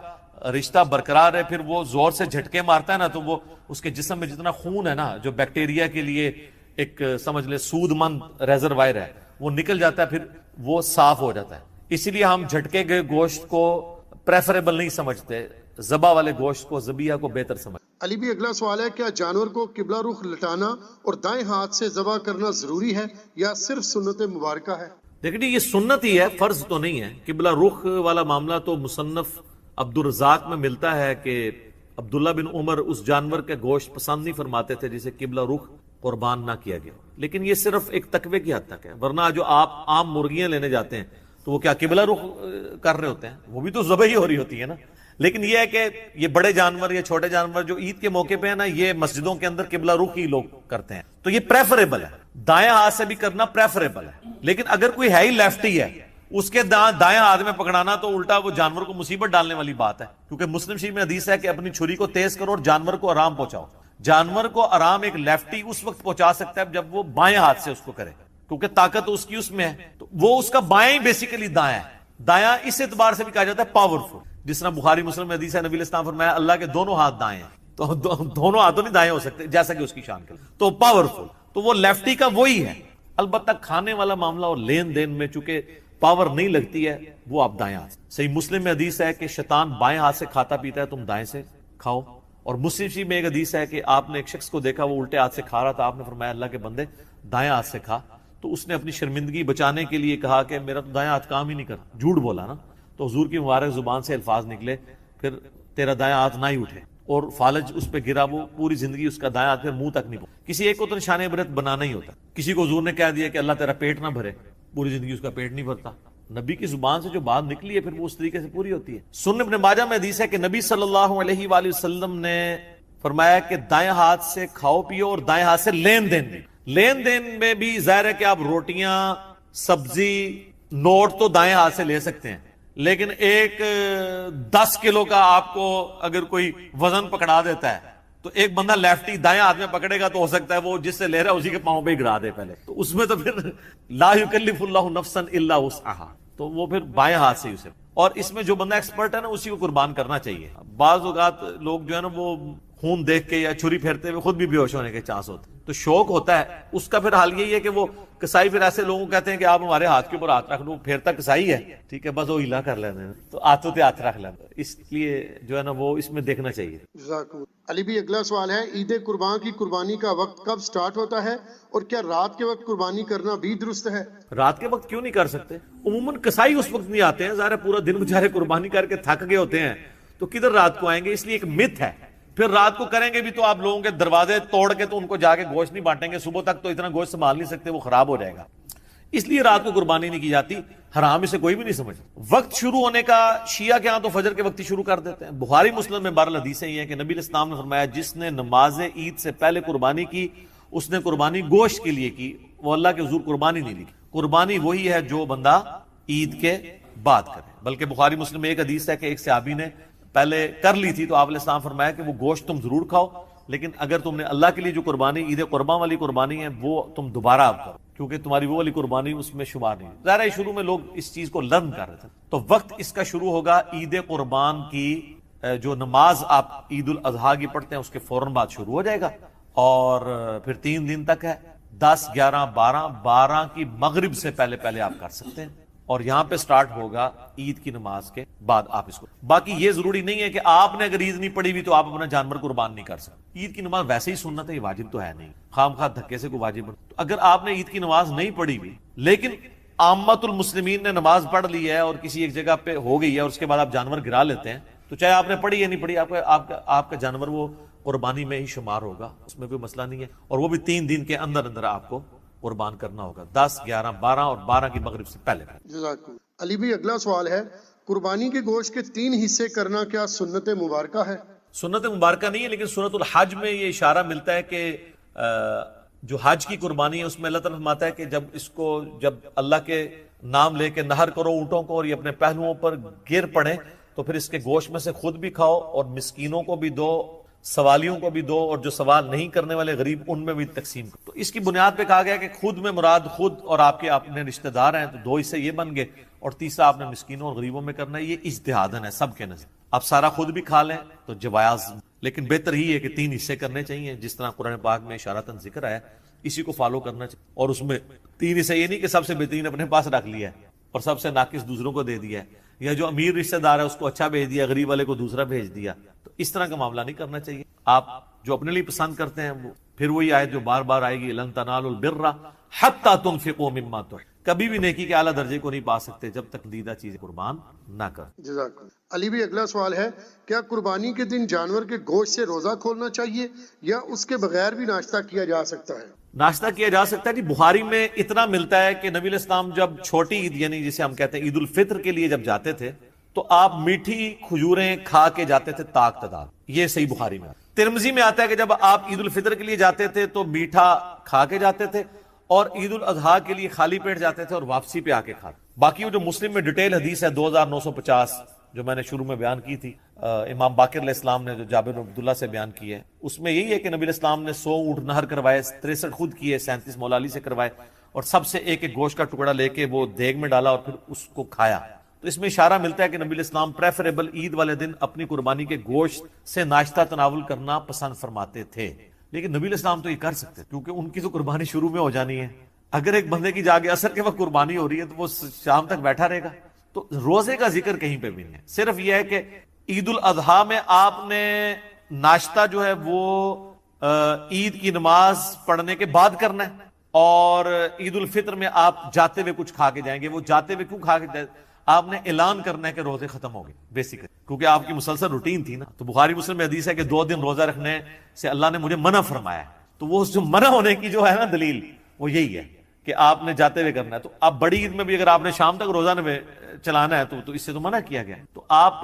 رشتہ برقرار ہے. پھر وہ زور سے جھٹکے مارتا ہے نا تو وہ اس کے جسم میں جتنا خون ہے نا جو بیکٹیریا کے لیے ایک سمجھ لے سود مند ریزروائر ہے وہ نکل جاتا ہے، پھر وہ صاف ہو جاتا ہے. اسی لیے ہم جھٹکے گئے گوشت کو پریفریبل نہیں سمجھتے، ذبح والے گوشت کو ذبیحہ کو بہتر سمجھتے. علی بھی اگلا سوال ہے، کیا جانور کو قبلہ رخ لٹانا اور دائیں ہاتھ سے ذبح کرنا ضروری ہے یا صرف سنت مبارکہ ہے؟ دیکھیں یہ سنت ہی ہے، فرض تو نہیں ہے. قبلہ رخ والا معاملہ تو مصنف عبد الرزاق میں ملتا ہے کہ عبداللہ بن عمر اس جانور کے گوشت پسند نہیں فرماتے تھے جسے قبلہ رخ قربان نہ کیا گیا. لیکن یہ صرف ایک تقوی کی حد تک ہے، ورنہ جو آپ عام مرغیاں لینے جاتے ہیں تو وہ کیا قبلہ رخ کر رہے ہوتے ہیں؟ وہ بھی تو ذبح ہی ہو رہی ہوتی ہے نا. لیکن یہ ہے کہ یہ بڑے جانور یا چھوٹے جانور جو عید کے موقع پہ ہے نا، یہ مسجدوں کے اندر قبلہ رخ ہی لوگ کرتے ہیں، تو یہ پریفریبل ہے. دائیں ہاتھ سے بھی کرنا پریفریبل ہے. لیکن اگر کوئی ہے ہی لیفٹی ہے، اس کے دائیں ہاتھ میں پکڑانا تو الٹا وہ جانور کو مصیبت ڈالنے والی بات ہے. کیونکہ مسلم شریف میں حدیث ہے کہ اپنی چھری کو تیز کرو اور جانور کو آرام پہنچاؤ. جانور کو آرام ایک لیفٹی اس وقت پہنچا سکتا ہے جب وہ بائیں ہاتھ سے اس کو کرے، کیونکہ طاقت اس کی اس میں ہے، تو وہ اس کا بائیں بیسیکلی دایاں ہے. دایاں اس اعتبار سے بھی کہا جاتا ہے پاورفل. جس طرح بخاری مسلم میں حدیث ہے نبی علیہ السلام فرمایا اللہ کے دونوں ہاتھ دائیں ہیں، تو دونوں ہاتھوں نہیں دائیں ہو سکتے جیسا کہ اس کی شان کے لیے، تو پاورفل. تو وہ لیفٹی کا وہی ہے. البتہ کھانے والا معاملہ اور لین دین میں چونکہ پاور نہیں لگتی ہے وہ آپ دائیں ہاتھ. صحیح مسلم میں حدیث ہے کہ شیطان بائیں ہاتھ سے کھاتا پیتا ہے، تم دائیں سے کھاؤ. اور مسلم شریف میں ایک حدیث ہے کہ آپ نے ایک شخص کو دیکھا وہ الٹے ہاتھ سے کھا رہا تھا، آپ نے فرمایا اللہ کے بندے دائیں ہاتھ سے کھا. تو اس نے اپنی شرمندگی بچانے کے لیے کہا کہ میرا تو دائیں ہاتھ کام ہی نہیں کرتا، جھوٹ بولا نا. تو حضور کی مبارک زبان سے الفاظ نکلے پھر تیرا دائیں ہاتھ نہ ہی اٹھے. اور فالج اس پہ گرا، وہ پوری زندگی اس کا دائیں ہاتھ منہ تک نہیں پہنچا. کسی ایک کو تو نشان عبرت بنانا ہی ہوتا. کسی کو حضور نے کہہ دیا کہ اللہ تیرا پیٹ نہ بھرے، پوری زندگی اس کا پیٹ نہیں بھرتا. نبی کی زبان سے جو بات نکلی ہے پھر وہ اس طریقے سے پوری ہوتی ہے. سنن ابن ماجہ میں حدیث ہے کہ نبی صلی اللہ علیہ وآلہ وسلم نے فرمایا کہ دائیں ہاتھ سے کھاؤ پیو اور دائیں ہاتھ سے لین دین بھی. لین دین میں بھی ظاہر ہے کہ آپ روٹیاں، سبزی، نوٹ تو دائیں ہاتھ سے لے سکتے ہیں، لیکن ایک 10 کلو کا آپ کو اگر کوئی وزن پکڑا دیتا ہے تو ایک بندہ لیفٹی دائیں ہاتھ میں پکڑے گا تو ہو سکتا ہے وہ جس سے لے رہا ہے اسی کے پاؤں پہ ہی گرا دے پہلے. تو اس میں تو پھر لا یکلف اللہ نفسا الا وسعہا، تو وہ پھر بائیں ہاتھ سے اسے. اور اس میں جو بندہ ایکسپرٹ ہے نا اسی کو قربان کرنا چاہیے. بعض اوقات لوگ جو ہے نا وہ خون دیکھ کے یا چھری پھیرتے ہوئے خود بھی بے ہوش ہونے کے چانس ہوتے ہیں. تو شوق ہوتا ہے اس کا، پھر حال یہی ہے کہ وہ کسائی پھر ایسے لوگوں کو کہتے ہیں کہ آپ ہمارے ہاتھ کے اوپر ہاتھ رکھ لو، پھیرتا کسائی ہے، ٹھیک ہے بس وہ ہلا کر لیتے ہیں تو ہاتھوں پہ ہاتھ رکھ لیتے. اس لیے جو ہے نا وہ اس میں دیکھنا چاہیے. علی بھی اگلا سوال ہے، عید قربان کی قربانی کا وقت کب سٹارٹ ہوتا ہے اور کیا رات کے وقت قربانی کرنا بھی درست ہے؟ رات کے وقت کیوں نہیں کر سکتے؟ عموماً کسائی اس وقت نہیں آتے ہیں، ظاہر پورا دن بیچارے قربانی کر کے تھک گئے ہوتے ہیں تو کدھر رات کو آئیں گے. اس لیے ایک مت ہے. پھر رات کو کریں گے بھی تو آپ لوگوں کے دروازے توڑ کے تو ان کو جا کے گوشت نہیں بانٹیں گے، صبح تک تو اتنا گوشت سنبھال نہیں سکتے، وہ خراب ہو جائے گا. اس لیے رات کو قربانی نہیں کی جاتی. حرام اسے کوئی بھی نہیں سمجھتا. وقت شروع ہونے کا شیعہ کے ہاں تو فجر کے وقت ہی شروع کر دیتے ہیں. بخاری مسلم میں بہرحال حدیثیں یہ ہیں کہ نبی علیہ السلام نے فرمایا جس نے نماز عید سے پہلے قربانی کی اس نے قربانی گوشت کے لیے کی، وہ اللہ کے حضور قربانی نہیں لی. قربانی وہی ہے جو بندہ عید کے بعد کرے. بلکہ بخاری مسلم میں ایک حدیث ہے کہ ایک صحابی نے پہلے کر لی تھی تو آپ علیہ السلام فرمایا کہ وہ گوشت تم ضرور کھاؤ، لیکن اگر تم نے اللہ کے لیے جو قربانی عید قربان والی قربانی ہے وہ تم دوبارہ اب کرو، کیونکہ تمہاری وہ والی قربانی اس میں شمار نہیں. ظاہر ہے شروع میں لوگ اس چیز کو لرن کر رہے تھے. تو وقت اس کا شروع ہوگا عید قربان کی جو نماز آپ عید الاضحیٰ کی پڑھتے ہیں اس کے فوراً بعد شروع ہو جائے گا اور پھر 3 دن تک ہے. 10، 11، 12 کی مغرب سے پہلے پہلے آپ کر سکتے ہیں اور یہاں پہ سٹارٹ ہوگا عید کی نماز کے بعد آپ اس کو. باقی یہ ضروری نہیں ہے کہ آپ نے اگر عید نہیں پڑھی ہوئی تو آپ اپنا جانور قربان نہیں کر سکتے. عید کی نماز ویسے ہی سنت ہے، یہ واجب تو ہے نہیں، خام خواہ دھکے سے کوئی واجب. تو اگر آپ نے عید کی نماز نہیں پڑھی ہوئی لیکن عامت المسلمین نے نماز پڑھ لی ہے اور کسی ایک جگہ پہ ہو گئی ہے اور اس کے بعد آپ جانور گرا لیتے ہیں تو چاہے آپ نے پڑھی یا نہیں پڑھی آپ کا جانور وہ قربانی میں ہی شمار ہوگا، اس میں کوئی مسئلہ نہیں ہے. اور وہ بھی 3 دن کے اندر اندر آپ کو قربان کرنا ہوگا، 10، 11، 12 اور 12 کی مغرب سے پہلے. علی بھی اگلا سوال ہے، قربانی کے گوشت کے 3 حصے کرنا کیا سنت مبارکہ ہے؟ سنت مبارکہ نہیں ہے، لیکن سنت الحج میں یہ اشارہ ملتا ہے کہ جو حج کی قربانی ہے اس میں اللہ تعالیٰ فرماتا ہے کہ جب اللہ کے نام لے کے نہر کرو اونٹوں کو اور یہ اپنے پہلوؤں پر گر پڑے تو پھر اس کے گوشت میں سے خود بھی کھاؤ اور مسکینوں کو بھی دو، سوالیوں کو بھی دو، اور جو سوال نہیں کرنے والے غریب ان میں بھی تقسیم کرو. تو اس کی بنیاد پہ کہا گیا کہ خود میں مراد خود اور آپ کے اپنے رشتہ دار ہیں تو 2 حصے یہ بن گئے اور تیسرا آپ نے مسکینوں اور غریبوں میں کرنا ہے. یہ اجتہادن ہے سب کے نظر. آپ سارا خود بھی کھا لیں تو جواز، لیکن بہتر ہی ہے کہ 3 حصے کرنے چاہیے جس طرح قرآن پاک میں اشارتاً ذکر آیا، اسی کو فالو کرنا چاہیے. اور اس میں 3 حصے یہ نہیں کہ سب سے بہترین اپنے پاس رکھ لیا ہے اور سب سے ناقص دوسروں کو دے دیا ہے، یا جو امیر رشتہ دار ہے اس کو اچھا بھیج دیا، غریب والے کو دوسرا بھیج دیا. تو اس طرح کا معاملہ نہیں کرنا چاہیے. آپ جو اپنے لیے پسند کرتے ہیں وہ پھر وہی آیت جو بار بار آئے گی، لن تنالوا البر حتی تنفقوا مما تحبون، کبھی بھی نیکی کے اعلیٰ درجے کو نہیں پا سکتے جب تک دیدہ چیزیں قربان نہ کر. جزاک اللہ. علی بھی اگلا سوال ہے، کیا قربانی کے دن جانور کے گوشت سے روزہ کھولنا چاہیے یا اس کے بغیر بھی ناشتہ کیا جا سکتا ہے؟ ناشتہ کیا جا سکتا ہے. بخاری میں اتنا ملتا ہے کہ نبی علیہ السلام جب چھوٹی عید یعنی جسے ہم کہتے ہیں عید الفطر کے لیے جب جاتے تھے تو آپ میٹھی کھجوریں کھا کے جاتے تھے تاک تدار. یہ صحیح بخاری میں. ترمذی میں آتا ہے کہ جب آپ عید الفطر کے لیے جاتے تھے تو میٹھا کھا کے جاتے تھے اور عید الاضحیٰ کے لیے خالی پیٹ جاتے تھے اور واپسی پہ آ کے کھاتے. باقی وہ جو مسلم میں ڈیٹیل حدیث ہے 2950 جو میں نے شروع میں بیان کی تھی، امام باقر علیہ السلام نے جو جابر بن عبداللہ سے بیان کی ہے، اس میں یہی ہے کہ نبی علیہ السلام نے 100 اونٹ نہر کروائے، 63 خود کیے، 37 مولا علی سے کروائے اور سب سے ایک گوشت کا ٹکڑا لے کے وہ دیگ میں ڈالا اور پھر اس کو کھایا. تو اس میں اشارہ ملتا ہے کہ نبی علیہ السلام پریفریبل عید والے دن اپنی قربانی کے گوشت سے ناشتہ تناول کرنا پسند فرماتے تھے. لیکن نبی علیہ السلام تو یہ کر سکتے کیونکہ ان کی تو قربانی شروع میں ہو جانی ہے. اگر ایک بندے کی جاگے عصر کے وقت قربانی ہو رہی ہے تو وہ شام تک بیٹھا رہے گا. تو روزے کا ذکر کہیں پہ بھی نہیں ہے، صرف یہ ہے کہ عید الاضحیٰ میں آپ نے ناشتہ جو ہے وہ عید کی نماز پڑھنے کے بعد کرنا ہے اور عید الفطر میں آپ جاتے ہوئے کچھ کھا کے جائیں گے. وہ جاتے ہوئے کیوں کھا کے جائیں؟ آپ نے اعلان کرنا ہے کہ روزے ختم ہو گئے بیسیکلی، کیونکہ آپ کی مسلسل روٹین تھی نا. تو بخاری مسلم میں حدیث ہے کہ 2 دن روزہ رکھنے سے اللہ نے مجھے منع فرمایا ہے. تو وہ جو منع ہونے کی جو ہے نا دلیل، وہ یہی ہے کہ آپ نے جاتے ہوئے کرنا ہے. تو اب بڑی عید میں بھی اگر آپ نے شام تک روزہ چلانا ہے تو اس سے تو منع کیا گیا ہے. تو آپ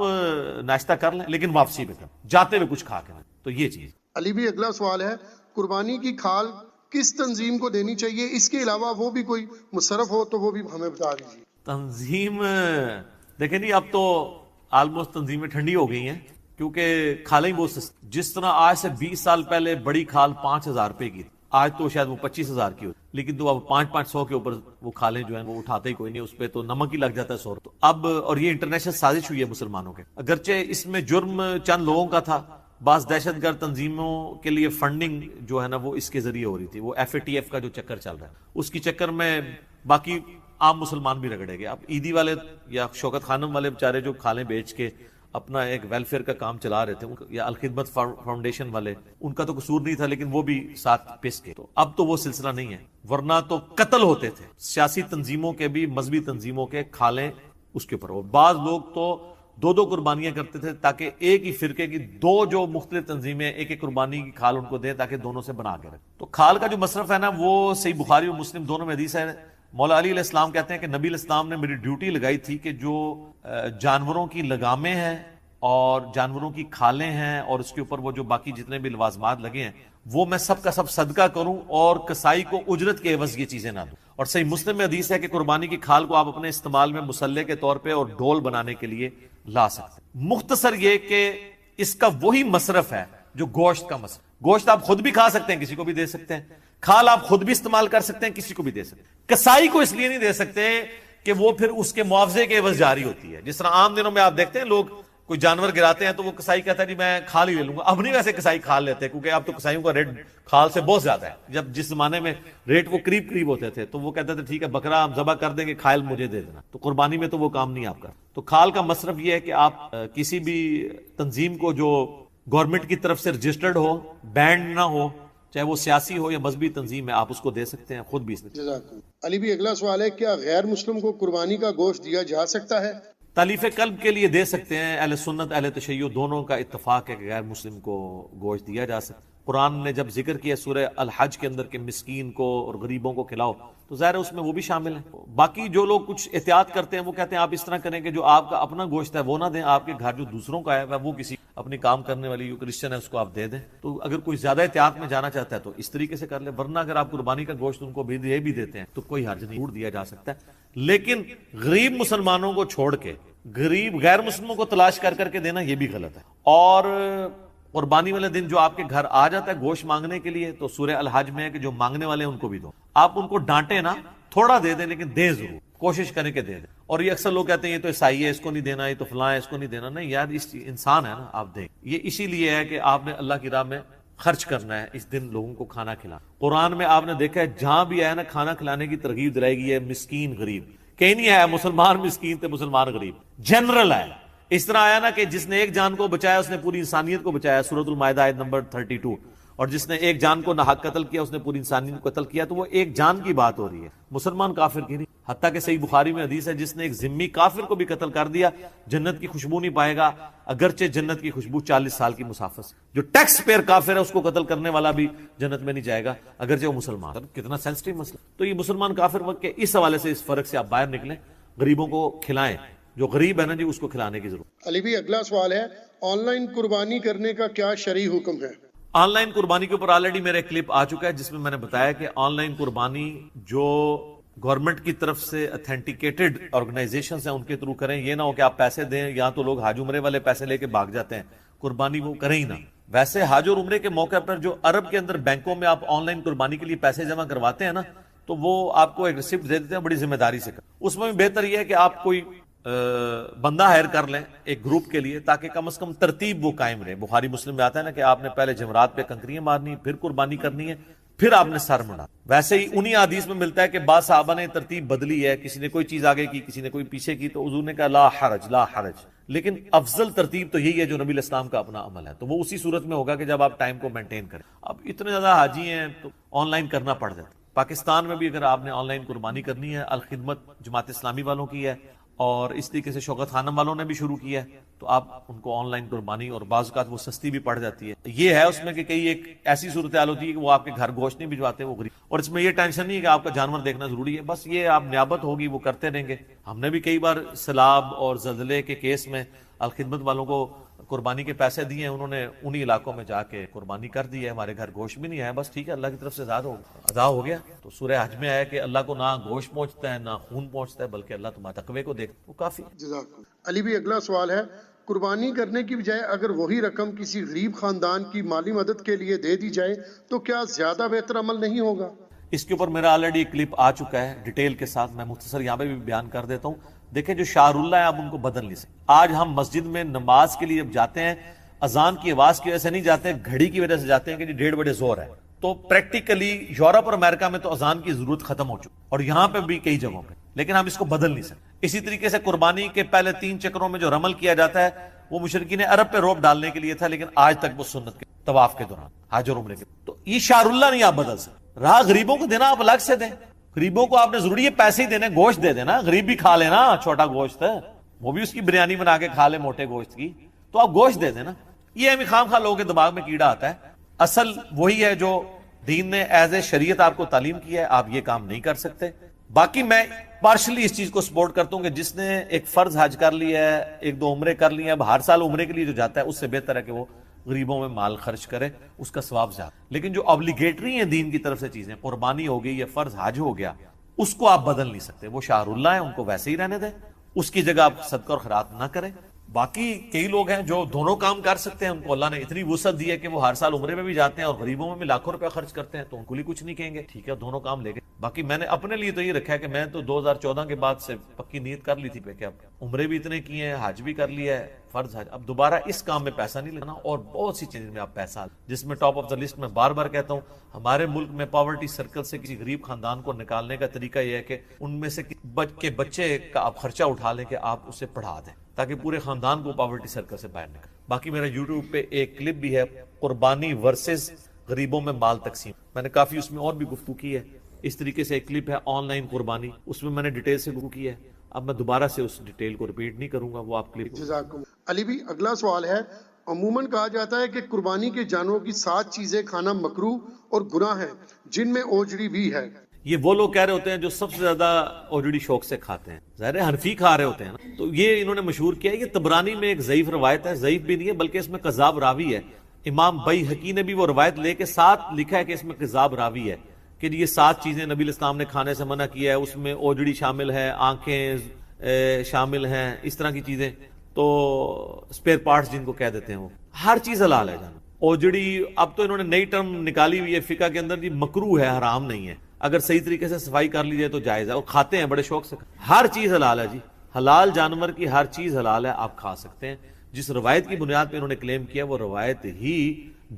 ناشتہ کر لیں لیکن واپسی پہ کریں، جاتے ہوئے کچھ کھا کے. تو یہ چیز. علی بھی اگلا سوال ہے، قربانی کی کھال کس تنظیم کو دینی چاہیے؟ اس کے علاوہ وہ بھی کوئی مصرف ہو تو وہ بھی ہمیں بتا دیجیے. تنظیم دیکھیں جی، اب تو آلموسٹ تنظیمیں ٹھنڈی ہو گئی ہیں، کیونکہ کھالیں بہت سستی. جس طرح آج سے 20 سال پہلے بڑی کھال 5,000 روپے کی، آج تو شاید وہ 25,000 کی ہوتی، لیکن تو اب 500 کے اوپر وہ کھالیں جو ہیں وہ اٹھاتے ہی کوئی نہیں، اس پہ تو نمک ہی لگ جاتا ہے 100. تو اب اور یہ انٹرنیشنل سازش ہوئی ہے مسلمانوں کے، اگرچہ اس میں جرم چند لوگوں کا تھا. بعض دہشت گرد تنظیموں کے لیے فنڈنگ جو ہے نا وہ اس کے ذریعے ہو رہی تھی. وہ FATF کا جو چکر چل رہا ہے، اس کی چکر میں باقی عام مسلمان بھی رگڑے گئے. اب عیدی والے یا شوکت خانم والے بیچارے جو کھالیں بیچ کے اپنا ایک ویلفیئر کا کام چلا رہے تھے، یا الخدمت فاؤنڈیشن والے، ان کا تو قصور نہیں تھا لیکن وہ بھی ساتھ پس کے. تو اب تو وہ سلسلہ نہیں ہے، ورنہ تو قتل ہوتے تھے سیاسی تنظیموں کے بھی، مذہبی تنظیموں کے کھالیں اس کے اوپر. بعض لوگ تو 2 قربانیاں کرتے تھے تاکہ ایک ہی فرقے کی 2 جو مختلف تنظیمیں ایک قربانی کی کھال ان کو دیں تاکہ دونوں سے بنا کے رکھیں. تو کھال کا جو مصرف ہے نا وہ صحیح بخاری اور مسلم دونوں میں حدیث ہے. مولا علی علیہ السلام کہتے ہیں کہ نبی علیہ السلام نے میری ڈیوٹی لگائی تھی کہ جو جانوروں کی لگامیں ہیں اور جانوروں کی کھالیں ہیں اور اس کے اوپر وہ جو باقی جتنے بھی لوازمات لگے ہیں وہ میں سب کا سب صدقہ کروں اور کسائی کو اجرت کے عوض یہ چیزیں نہ دوں. اور صحیح مسلم میں حدیث ہے کہ قربانی کی کھال کو آپ اپنے استعمال میں مسلح کے طور پہ اور ڈھول بنانے کے لیے لا سکتے ہیں. مختصر یہ کہ اس کا وہی مصرف ہے جو گوشت کا مصرف. گوشت آپ خود بھی کھا سکتے ہیں، کسی کو بھی دے سکتے ہیں. کھال آپ خود بھی استعمال کر سکتے ہیں، کسی کو بھی دے سکتے ہیں. کسائی کو اس لیے نہیں دے سکتے کہ وہ پھر اس کے معاوضے کے عوض جاری ہوتی ہے. جس طرح عام دنوں میں آپ دیکھتے ہیں لوگ کوئی جانور گراتے ہیں تو وہ کسائی کہتا ہے جی میں کھال ہی لے لوں گا. اب نہیں ویسے کسائی کھال لیتے، کیونکہ اب تو کسائیوں کا ریٹ کھال سے بہت زیادہ ہے. جس زمانے میں ریٹ وہ قریب ہوتے تھے تو وہ کہتے تھے ٹھیک ہے بکرا ہم ذبح کر دیں گے، کھال مجھے دے دینا. تو قربانی میں تو وہ کام نہیں آپ کا. تو کھال کا مصرف یہ ہے کہ آپ کسی بھی تنظیم کو جو گورنمنٹ کی طرف سے رجسٹرڈ ہو، بینڈ نہ ہو، چاہے وہ سیاسی ہو یا مذہبی تنظیم ہے، آپ اس کو دے سکتے ہیں، خود بھی. علی بھی اگلا سوال ہے، کیا غیر مسلم کو قربانی کا گوشت دیا جا سکتا ہے؟ تالیف قلب کے لیے دے سکتے ہیں. اہل سنت اہل تشیع دونوں کا اتفاق ہے کہ غیر مسلم کو گوشت دیا جا سکتا ہے. قرآن نے جب ذکر کیا سورہ الحج کے اندر کہ مسکین کو اور غریبوں کو کھلاؤ، تو ظاہر ہے اس میں وہ بھی شامل ہیں. باقی جو لوگ کچھ احتیاط کرتے ہیں وہ کہتے ہیں آپ اس طرح کریں کہ جو آپ کا اپنا گوشت ہے وہ نہ دیں، آپ کے گھر جو دوسروں کا ہے وہ کسی اپنی کام کرنے والی جو کرسچن ہے اس کو آپ دے دیں. تو اگر کوئی زیادہ احتیاط میں جانا چاہتا ہے تو اس طریقے سے کر لے، ورنہ اگر آپ قربانی کا گوشت ان کو بھی دیتے ہیں تو کوئی حرج نہیں، چھوٹ دیا جا سکتا ہے. لیکن غریب مسلمانوں کو چھوڑ کے غریب غیر مسلموں کو تلاش کر کے دینا یہ بھی غلط ہے. اور قربانی والے دن جو آپ کے گھر آ جاتا ہے گوشت مانگنے کے لیے تو سورہ الحج میں ہے کہ جو مانگنے والے ہیں ان کو بھی دو. آپ ان کو ڈانٹے نا، تھوڑا دے دیں لیکن دیں ضرور، کوشش کریں کہ دے دیں. اور یہ اکثر لوگ کہتے ہیں یہ تو عیسائی ہے اس کو نہیں دینا، یہ تو فلاں ہے اس کو نہیں دینا. نہیں یار، اس انسان ہے نا، آپ دیں. یہ اسی لیے ہے کہ آپ نے اللہ کی راہ میں خرچ کرنا ہے، اس دن لوگوں کو کھانا کھلانا. قرآن میں آپ نے دیکھا ہے جہاں بھی آیا نا کھانا کھلانے کی ترغیب دلائی گئی ہے. مسکین غریب کہیں نہیں آیا مسلمان مسکین تے مسلمان غریب، جنرل آیا. اس طرح آیا نا کہ جس نے ایک جان کو بچایا اس نے پوری انسانیت کو بچایا، سورۃ المائدہ آیت نمبر 32. اور جس نے ایک جان کو ناحق قتل کیا اس نے پوری انسانیت کو قتل کیا. تو وہ ایک جان کی بات ہو رہی ہے، مسلمان کافر کی نہیں. حتیٰ کہ صحیح بخاری میں حدیث ہے جس نے ایک ذمی کافر کو بھی قتل کر دیا جنت کی خوشبو نہیں پائے گا، اگرچہ جنت کی خوشبو 40 سال کی مسافت سے. جو ٹیکس پیئر کافر ہے اس کو قتل کرنے والا بھی جنت میں نہیں جائے گا اگرچہ وہ مسلمان. کتنا سینسٹیو مسئلہ. تو یہ مسلمان کافر وقت کے اس حوالے سے اس فرق سے آپ باہر نکلیں، غریبوں کو کھلائیں. جو غریب ہے نا جی اس کو کھلانے کی ضرورت. علی بھی اگلا سوال ہے، آن لائن قربانی کرنے کا کیا شرعی حکم ہے؟ آن لائن قربانی کے اوپر آلریڈی میرا ایک کلپ آ چکا ہے جس میں میں نے بتایا کہ آن لائن قربانی جو گورنمنٹ کی طرف سے اتھینٹیکیٹڈ آرگنائزیشنز ہیں ان کے تھرو کریں. یہ نہ ہو کہ آپ پیسے دیں، یا تو لوگ حج عمرے والے پیسے لے کے بھاگ جاتے ہیں، قربانی وہ کریں ہی نہ. ویسے حج اور عمرے کے موقع پر جو عرب کے اندر بینکوں میں آپ آن لائن قربانی کے لیے پیسے جمع کرواتے ہیں نا تو وہ آپ کو ایک ریسپٹ دے دیتے ہیں بڑی ذمہ داری سے. اس میں بھی بہتر یہ ہے کہ آپ کوئی بندہ ہائر کر لیں ایک گروپ کے لیے تاکہ کم از کم ترتیب وہ قائم رہے. بخاری مسلم میں آتا ہے نا کہ آپ نے پہلے جمرات پہ کنکریاں مارنی، پھر قربانی کرنی ہے، پھر آپ نے سر مڑا. ویسے ہی انہی حدیث میں ملتا ہے کہ بعض صحابہ نے ترتیب بدلی ہے، کسی نے کوئی چیز آگے کی کسی نے کوئی پیچھے کی، تو حضور نے کہا لا حرج لا حرج. لیکن افضل ترتیب تو یہی ہے جو نبی علیہ السلام کا اپنا عمل ہے. تو وہ اسی صورت میں ہوگا کہ جب آپ ٹائم کو مینٹین کریں. اب اتنے زیادہ حاجی ہیں تو آن لائن کرنا پڑ جاتا ہے. پاکستان میں بھی اگر آپ نے آن لائن قربانی کرنی ہے، الخدمت جماعت اسلامی والوں کی ہے، اور اس طریقے سے شوکت خانم والوں نے بھی شروع کیا ہے، تو آپ ان کو آن لائن قربانی، اور بعض اوقات وہ سستی بھی پڑ جاتی ہے. یہ ہے اس میں کہ کئی ایک ایسی صورتحال ہوتی ہے کہ وہ آپ کے گھر گوشت نہیں بھجواتے، وہ غریب، اور اس میں یہ ٹینشن نہیں ہے کہ آپ کا جانور دیکھنا ضروری ہے، بس یہ آپ نیابت ہوگی وہ کرتے رہیں گے. ہم نے بھی کئی بار سیلاب اور زلزلے کے کیس میں الخدمت والوں کو قربانی کے پیسے دیے ہیں، انہوں نے انہی علاقوں میں جا کے قربانی کر دی ہے. ہمارے گھر گوشت بھی نہیں ہے، بس ٹھیک ہے، اللہ کی طرف سے ادا ہو گیا. تو سورہ حج میں ہے کہ اللہ کو نہ گوشت پہنچتا ہے نہ خون پہنچتا ہے، بلکہ اللہ تمہارے تقوی کو دیکھتا ہے، وہ کافی. جزاک علی بھی اگلا سوال ہے، قربانی کرنے کی بجائے اگر وہی رقم کسی غریب خاندان کی مالی مدد کے لیے دے دی جائے تو کیا زیادہ بہتر عمل نہیں ہوگا؟ اس کے اوپر میرا آلریڈی کلپ آ چکا ہے ڈیٹیل کے ساتھ، میں مختصر یہاں پہ بھی بیان کر دیتا ہوں. دیکھیں جو شعار اللہ ہے آپ ان کو بدل نہیں سکتے. آج ہم مسجد میں نماز کے لیے جب جاتے ہیں، اذان کی آواز کی وجہ سے نہیں جاتے، گھڑی کی وجہ سے جاتے ہیں کہ 1:30 بجے زور ہے. تو پریکٹیکلی یورپ اور امریکہ میں تو اذان کی ضرورت ختم ہو چکی، اور یہاں پہ بھی کئی جگہوں پہ، لیکن ہم اس کو بدل نہیں سکتے. اسی طریقے سے قربانی کے پہلے 3 چکروں میں جو رمل کیا جاتا ہے وہ مشرکین عرب پہ روب ڈالنے کے لیے تھا، لیکن آج تک وہ سنت کے طواف کے دوران، حج اور عمرے کے. تو یہ شعار اللہ نہیں آپ بدل سکتے. رہا غریبوں کو دینا، آپ الگ سے دیں. غریبوں کو آپ نے ضروری ہے پیسے ہی دینے، گوشت دے دینا، غریب بھی کھا لینا چھوٹا گوشت ہے، وہ بھی اس کی بریانی بنا کے کھا لے موٹے گوشت کی، تو آپ گوشت دے دینا. یہ ہمیں خام خواہ لوگوں کے دماغ میں کیڑا آتا ہے. اصل وہی ہے جو دین نے ایز اے شریعت آپ کو تعلیم کی ہے، آپ یہ کام نہیں کر سکتے. باقی میں پارشلی اس چیز کو سپورٹ کرتا ہوں کہ جس نے ایک فرض حج کر لیا ہے، 1-2 عمرے کر لیے ہیں، اب ہر سال عمرے کے لیے جو جاتا ہے اس سے بہتر ہے کہ وہ غریبوں میں مال خرچ کرے، اس کا ثواب زیادہ. لیکن جو obligatory ہیں دین کی طرف سے چیزیں، قربانی ہو گئی یا فرض حج ہو گیا، اس کو آپ بدل نہیں سکتے. وہ شعار اللہ ہے، ان کو ویسے ہی رہنے دیں، اس کی جگہ آپ صدقہ اور خیرات نہ کریں. باقی کئی لوگ ہیں جو دونوں کام کر سکتے ہیں، ان کو اللہ نے اتنی وسعت دی ہے کہ وہ ہر سال عمرے میں بھی جاتے ہیں اور غریبوں میں بھی لاکھوں روپے خرچ کرتے ہیں، تو ان کو بھی کچھ نہیں کہیں گے، ٹھیک ہے دونوں کام لے گئے. باقی میں نے اپنے لیے تو یہ رکھا ہے کہ میں تو 2014 کے بعد سے پکی نیت کر لی تھی کہ اب عمرے بھی اتنے کیے ہیں، حج بھی کر لیا ہے، فرض حج، اب دوبارہ اس کام میں پیسہ نہیں لگانا. اور بہت سی چیزیں میں آپ پیسہ، جس میں ٹاپ آف دا لسٹ میں بار بار کہتا ہوں، ہمارے ملک میں پاورٹی سرکل سے کسی غریب خاندان کو نکالنے کا طریقہ یہ ہے کہ ان میں سے بچے کا آپ خرچہ اٹھا لیں کہ آپ اسے پڑھا دیں، تاکہ پورے خاندان کو پاورٹی سرکل سے باہر نکالیں. باقی میرا یوٹیوب پہ ایک کلپ بھی ہے، قربانی ورسز غریبوں میں مال تقسیم، میں نے کافی اس میں اور بھی گفتگو کی ہے. اس طریقے سے ایک کلپ ہے آن لائن قربانی، اس میں نے ڈیٹیل سے گفتگو کی ہے. اب میں دوبارہ سے اس ڈیٹیل کو ریپیٹ نہیں کروں گا، وہ آپ کلپ. جزاکم. علی بھی اگلا سوال ہے، عموماً کہا جاتا ہے کہ قربانی کے جانوروں کی 7 چیزیں کھانا مکروہ اور گناہ ہے، جن میں اوجڑی بھی ہے. یہ وہ لوگ کہہ رہے ہوتے ہیں جو سب سے زیادہ اوجڑی شوق سے کھاتے ہیں، ظاہر حنفی کھا رہے ہوتے ہیں نا. تو یہ انہوں نے مشہور کیا ہے. یہ طبرانی میں ایک ضعیف روایت ہے، ضعیف بھی نہیں ہے بلکہ اس میں کذاب راوی ہے. امام بیہقی نے بھی وہ روایت لے کے ساتھ لکھا ہے کہ اس میں کذاب راوی ہے، کہ یہ 7 چیزیں نبی علیہ السلام نے کھانے سے منع کیا ہے، اس میں اوجڑی شامل ہے، آنکھیں شامل ہیں، اس طرح کی چیزیں. تو اسپیئر پارٹس جن کو کہہ دیتے ہیں، وہ ہر چیز حلال ہے جانا. اوجڑی اب تو انہوں نے نئی ٹرم نکالی ہوئی ہے فقہ کے اندر، جی مکروہ ہے، حرام نہیں ہے، اگر صحیح طریقے سے صفائی کر لی جائے تو جائز ہے، اور کھاتے ہیں بڑے شوق سے. ہر چیز حلال ہے جی، حلال جانور کی ہر چیز حلال ہے، آپ کھا سکتے ہیں. جس روایت کی بنیاد پہ انہوں نے کلیم کیا وہ روایت ہی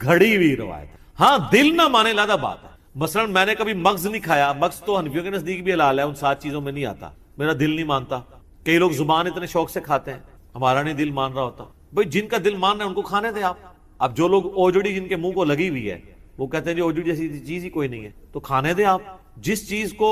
گھڑی ہوئی روایت ہے. ہاں دل نہ مانے لادا بات ہے. مثلا میں نے کبھی مغز نہیں کھایا، مغز تو حنفیوں کے نزدیک بھی حلال ہے، ان 7 چیزوں میں نہیں آتا، میرا دل نہیں مانتا. کئی لوگ زبان اتنے شوق سے کھاتے ہیں، ہمارا نہیں دل مان رہا ہوتا. بھئی جن کا دل مان رہا ہے ان کو کھانے دیں آپ. اب جو لوگ اوجڑی جن کے منہ کو لگی ہوئی ہے وہ کہتے ہیں جی اوجڑی جیسی چیز ہی کوئی نہیں ہے، تو کھانے دیں آپ. جس چیز کو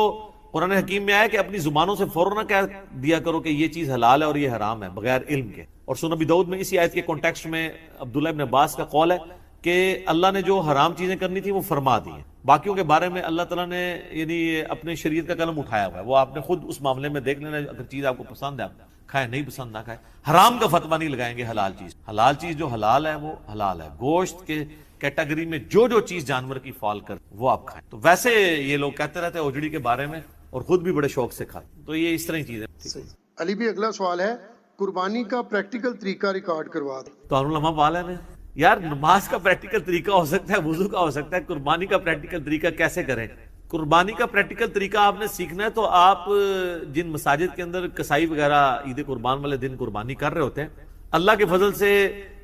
قرآن حکیم میں آیا کہ اپنی زبانوں سے فوراً نہ کہہ دیا کرو کہ یہ چیز حلال ہے اور یہ حرام ہے بغیر علم کے. اور سنن ابی داؤد میں اسی آیت کے کانٹیکسٹ میں عبداللہ ابن عباس کا قول ہے کہ اللہ نے جو حرام چیزیں کرنی تھی وہ فرما دی ہیں، باقیوں کے بارے میں اللہ تعالیٰ نے یعنی اپنے شریعت کا قلم اٹھایا ہوا ہے، وہ آپ نے خود اس معاملے میں دیکھ لینا. اگر چیز آپ کو پسند ہے آپ کھائیں، نہیں پسند نہ کھائیں. حرام کا فتویٰ نہیں لگائیں گے. حلال چیز جو حلال ہے وہ حلال ہے. گوشت کے کیٹیگری میں جو چیز جانور کی فال کر وہ آپ کھائیں. تو ویسے یہ لوگ کہتے رہتے ہیں اوجڑی کے بارے میں اور خود بھی بڑے شوق سے کھاتے، تو یہ اس طرح کی چیز ہے. علی بھی اگلا سوال ہے، قربانی کا پریکٹیکل طریقہ ریکارڈ کروا دیں. تو علماء والا نے یار نماز کا پریکٹیکل طریقہ ہو سکتا ہے، وضو کا ہو سکتا ہے، قربانی کا پریکٹیکل طریقہ کیسے کریں؟ قربانی کا پریکٹیکل طریقہ آپ نے سیکھنا ہے تو آپ جن مساجد کے اندر کسائی وغیرہ عید قربان والے دن قربانی کر رہے ہوتے ہیں، اللہ کے فضل سے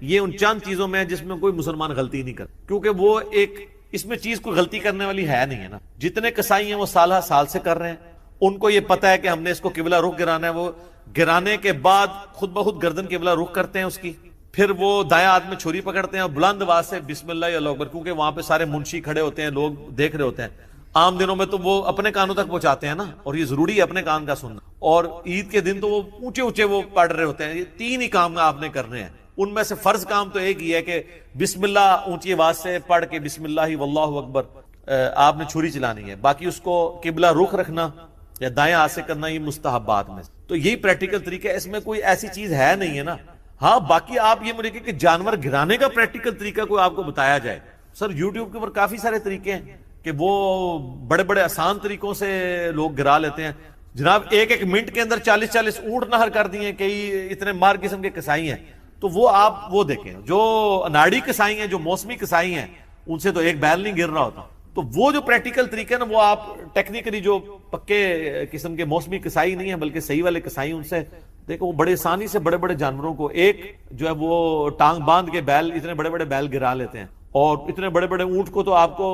یہ ان چند چیزوں میں ہے جس میں کوئی مسلمان غلطی نہیں کرتا، کیونکہ وہ ایک اس میں چیز کوئی غلطی کرنے والی ہے نہیں ہے نا. جتنے کسائی ہیں وہ سال سے کر رہے ہیں، ان کو یہ پتا ہے کہ ہم نے اس کو قبلہ رخ گرانا ہے. وہ گرانے کے بعد خود بخود گردن قبلہ رخ کرتے ہیں اس کی، پھر وہ دایاں ہاتھ میں چھری پکڑتے ہیں اور بلند آواز سے بسم اللہ اللہ اکبر، کیونکہ وہاں پہ سارے منشی کھڑے ہوتے ہیں، لوگ دیکھ رہے ہوتے ہیں. عام دنوں میں تو وہ اپنے کانوں تک پہنچاتے ہیں نا، اور یہ ضروری ہے اپنے کان کا سننا. اور عید کے دن تو وہ اونچے اونچے وہ پڑھ رہے ہوتے ہیں. یہ 3 ہی کام آپ نے کرنے ہیں. ان میں سے فرض کام تو ایک ہی ہے کہ بسم اللہ اونچی آواز سے پڑھ کے بسم اللہ واللہ اکبر آپ نے چھری چلانی ہے. باقی اس کو قبلہ رخ رکھنا یا دائیں ہاتھ سے کرنا یہ مستحبات میں. تو یہی پریکٹیکل طریقہ ہے, اس میں کوئی ایسی چیز ہے نہیں ہے نا. ہاں باقی آپ یہ مجھے کہ جانور گرانے کا پریکٹیکل طریقہ کوئی آپ کو بتایا جائے. سر یوٹیوب کے اوپر کافی سارے طریقے ہیں کہ وہ بڑے بڑے آسان طریقوں سے لوگ گرا لیتے ہیں. جناب 1 منٹ کے اندر 40 اونٹ نہر کر دیے, کئی اتنے مار قسم کے کسائی ہیں. تو وہ آپ وہ دیکھیں, جو اناڑی کسائی ہیں, جو موسمی کسائی ہیں, ان سے تو ایک بیل نہیں گر رہا ہوتا. تو وہ جو پریکٹیکل طریقے نا, وہ آپ ٹیکنیکلی جو پکے قسم کے موسمی کسائی نہیں ہیں بلکہ صحیح والے کسائی, ان سے دیکھو وہ بڑے آسانی سے بڑے بڑے جانوروں کو ایک جو ہے وہ ٹانگ باندھ کے بیل, اتنے بڑے بڑے بیل گرا لیتے ہیں. اور اتنے بڑے بڑے اونٹ کو تو آپ کو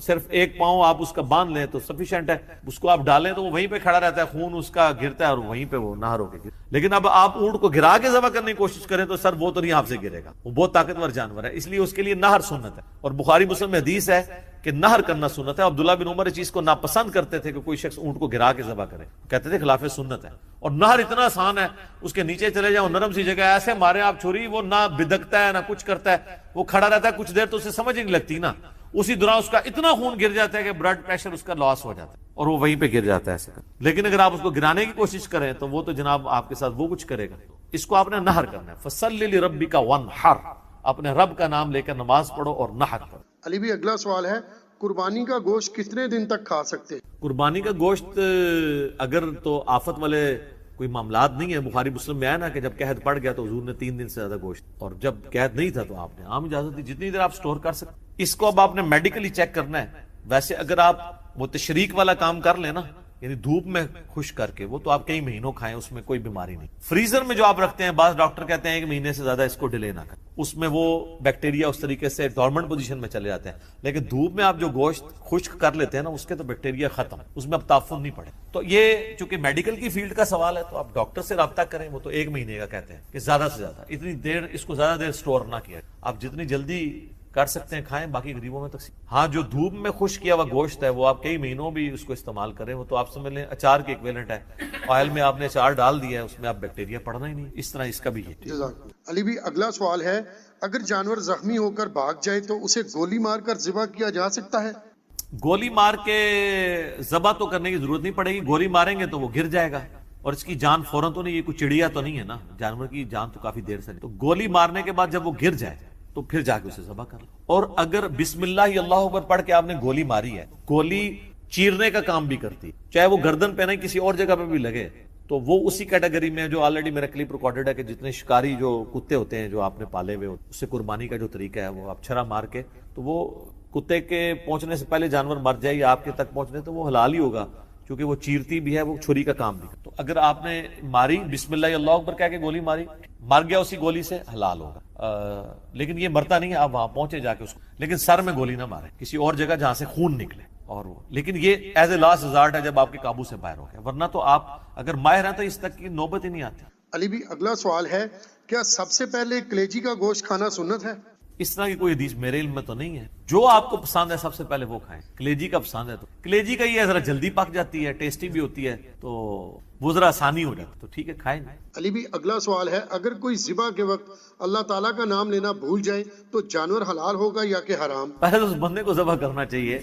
صرف 1 پاؤں آپ اس کا باندھ لیں تو سفیشینٹ ہے. اس کو آپ ڈالیں تو وہ وہیں پہ کھڑا رہتا ہے, خون اس کا گرتا ہے اور وہیں پہ وہ نہر ہو کے گر. لیکن اب آپ اونٹ کو گرا کے ذبح کرنے کی کوشش کریں تو سر وہ تو نہیں آپ سے گرے گا, وہ بہت طاقتور جانور ہے, اس لیے اس کے لیے نہر سنت ہے. اور بخاری مسلم میں حدیث ہے کہ نہر کرنا سنت ہے. عبداللہ بن عمر اس چیز کو ناپسند کرتے تھے کہ کوئی شخص اونٹ کو گرا کے ذبح کرے, کہتے تھے خلاف سنت ہے. اور نہر اتنا آسان ہے, اس کے نیچے چلے جاؤ, نرم سی جگہ, ایسے مارے آپ چھری, وہ نہ بدکتا ہے نہ کچھ کرتا ہے, وہ کھڑا رہتا ہے کچھ دیر تو اسے سمجھ نہیں لگتی نا. اسی دوران اس کا اتنا خون گر جاتا ہے کہ بلڈ پریشر اس کا لاس ہو جاتا ہے اور وہ وہیں پہ گر جاتا ہے ایسے. لیکن اگر آپ اس کو گرانے کی کوشش کریں تو وہ تو جناب آپ کے ساتھ وہ کچھ کرے گا. اس کو آپ نے نہر کرنا ہے. فَصَلِّ لِرَبِّكَ وَانْحَرْ, اپنے رب کا نام لے کر نماز پڑھو اور نہر کرو. علی بھی اگلا سوال ہے, قربانی کا گوشت کتنے دن تک کھا سکتے ہیں؟ قربانی کا گوشت اگر تو آفت والے کوئی معاملات نہیں ہے, بخاری مسلم میں آیا نا کہ جب قحط پڑ گیا تو حضور نے 3 دن سے زیادہ گوشت, اور جب قحط نہیں تھا تو آپ نے عام اجازت دی جتنی دیر آپ سٹور کر سکتے. اس کو اب آپ نے میڈیکلی چیک کرنا ہے. ویسے اگر آپ وہ تشریق والا کام کر لیں نا, یعنی دھوپ میں خشک کر کے, وہ تو آپ کئی مہینوں کھائیں, اس میں کوئی بیماری نہیں. فریزر میں جو آپ رکھتے ہیں, بعض ڈاکٹر کہتے ہیں 1 مہینے سے زیادہ اس کو ڈیلے نہ کریں, اس میں وہ بیکٹیریا اس طریقے سے ڈورمنٹ پوزیشن میں چلے جاتے ہیں. لیکن دھوپ میں آپ جو گوشت خشک کر لیتے ہیں نا, اس کے تو بیکٹیریا ختم, اس میں اب تعفن نہیں پڑے. تو یہ چونکہ میڈیکل کی فیلڈ کا سوال ہے تو آپ ڈاکٹر سے رابطہ کریں, وہ تو 1 مہینے کا کہتے ہیں کہ زیادہ سے زیادہ اتنی دیر اس کو زیادہ دیر سٹور نہ کیا. آپ جتنی جلدی کر سکتے ہیں کھائیں, باقی غریبوں میں تقسیم. ہاں جو دھوپ میں خشک کیا ہوا گوشت ہے وہ آپ کئی مہینوں بھی اس کو استعمال کریں, وہ تو آپ سمجھ لیں اچار کے ایکویلنٹ ہے. آئل میں آپ نے اچار ڈال دیا ہے, اس میں آپ بیکٹیریا پڑنا ہی نہیں. اس طرح اس کا بھی ہے. علی بھی اگلا سوال ہے, اگر جانور زخمی ہو کر بھاگ جائے تو اسے گولی مار کر ذبح کیا جا سکتا ہے؟ گولی مار کے ذبح تو کرنے کی ضرورت نہیں پڑے گی. گولی ماریں گے تو وہ گر جائے گا, اور اس کی جان فوراً تو نہیں, یہ کوئی چڑیا تو نہیں ہے نا, جانور کی جان تو کافی دیر سے نہیں. تو گولی مارنے کے بعد جب وہ گر جائے تو پھر جا کے اسے ذبح کر لو. اور اگر بسم اللہ اللہ اکبر پڑھ کے آپ نے گولی ماری ہے, گولی چیرنے کا کام بھی کرتی, چاہے وہ گردن پہ نہیں کسی اور جگہ پہ بھی لگے, تو وہ اسی کیٹیگری میں جو آلریڈی میرا کلپ ریکارڈڈ ہے کہ جتنے شکاری جو کتے ہوتے ہیں جو آپ نے پالے ہوئے, اس سے قربانی کا جو طریقہ ہے وہ آپ چھرا مار کے, تو وہ کتے کے پہنچنے سے پہلے جانور مر جائے یا آپ کے تک پہنچنے تو وہ حلال ہی ہوگا, کیونکہ وہ چیرتی بھی ہے, وہ چھری کا کام بھی. تو اگر آپ نے ماری بسم اللہ اللہ اکبر کہہ کے گولی ماری, مر گیا اسی گولی سے, حلال ہوگا. لیکن یہ مرتا نہیں ہے, آپ وہاں پہنچے جا کے اس کو, لیکن سر میں گولی نہ مارے, کسی اور جگہ جہاں سے خون نکلے. اور وہ لیکن یہ ایز اے لاسٹ ریزارٹ ہے جب آپ کے قابو سے باہر ہو گیا, ورنہ تو آپ اگر ماہر ہیں تو اس تک کی نوبت ہی نہیں آتی. علی بھی اگلا سوال ہے, کیا سب سے پہلے کلیجی کا گوشت کھانا سنت ہے؟ اس طرح کی کوئی حدیث میرے علم میں تو نہیں ہے. جو آپ کو پسند ہے سب سے پہلے وہ کھائیں. کلیجی کا پسند ہے تو کلیجی کا یہ ذرا جلدی پک جاتی ہے, ٹیسٹی بھی ہوتی ہے, تو وہ ذرا آسانی ہو جاتی, تو ٹھیک ہے کھائیں. علی بھی اگلا سوال ہے, اگر کوئی ذبح کے وقت اللہ تعالیٰ کا نام لینا بھول جائے تو جانور حلال ہوگا یا کہ حرام؟ پہلے تو اس بندے کو ذبح کرنا چاہیے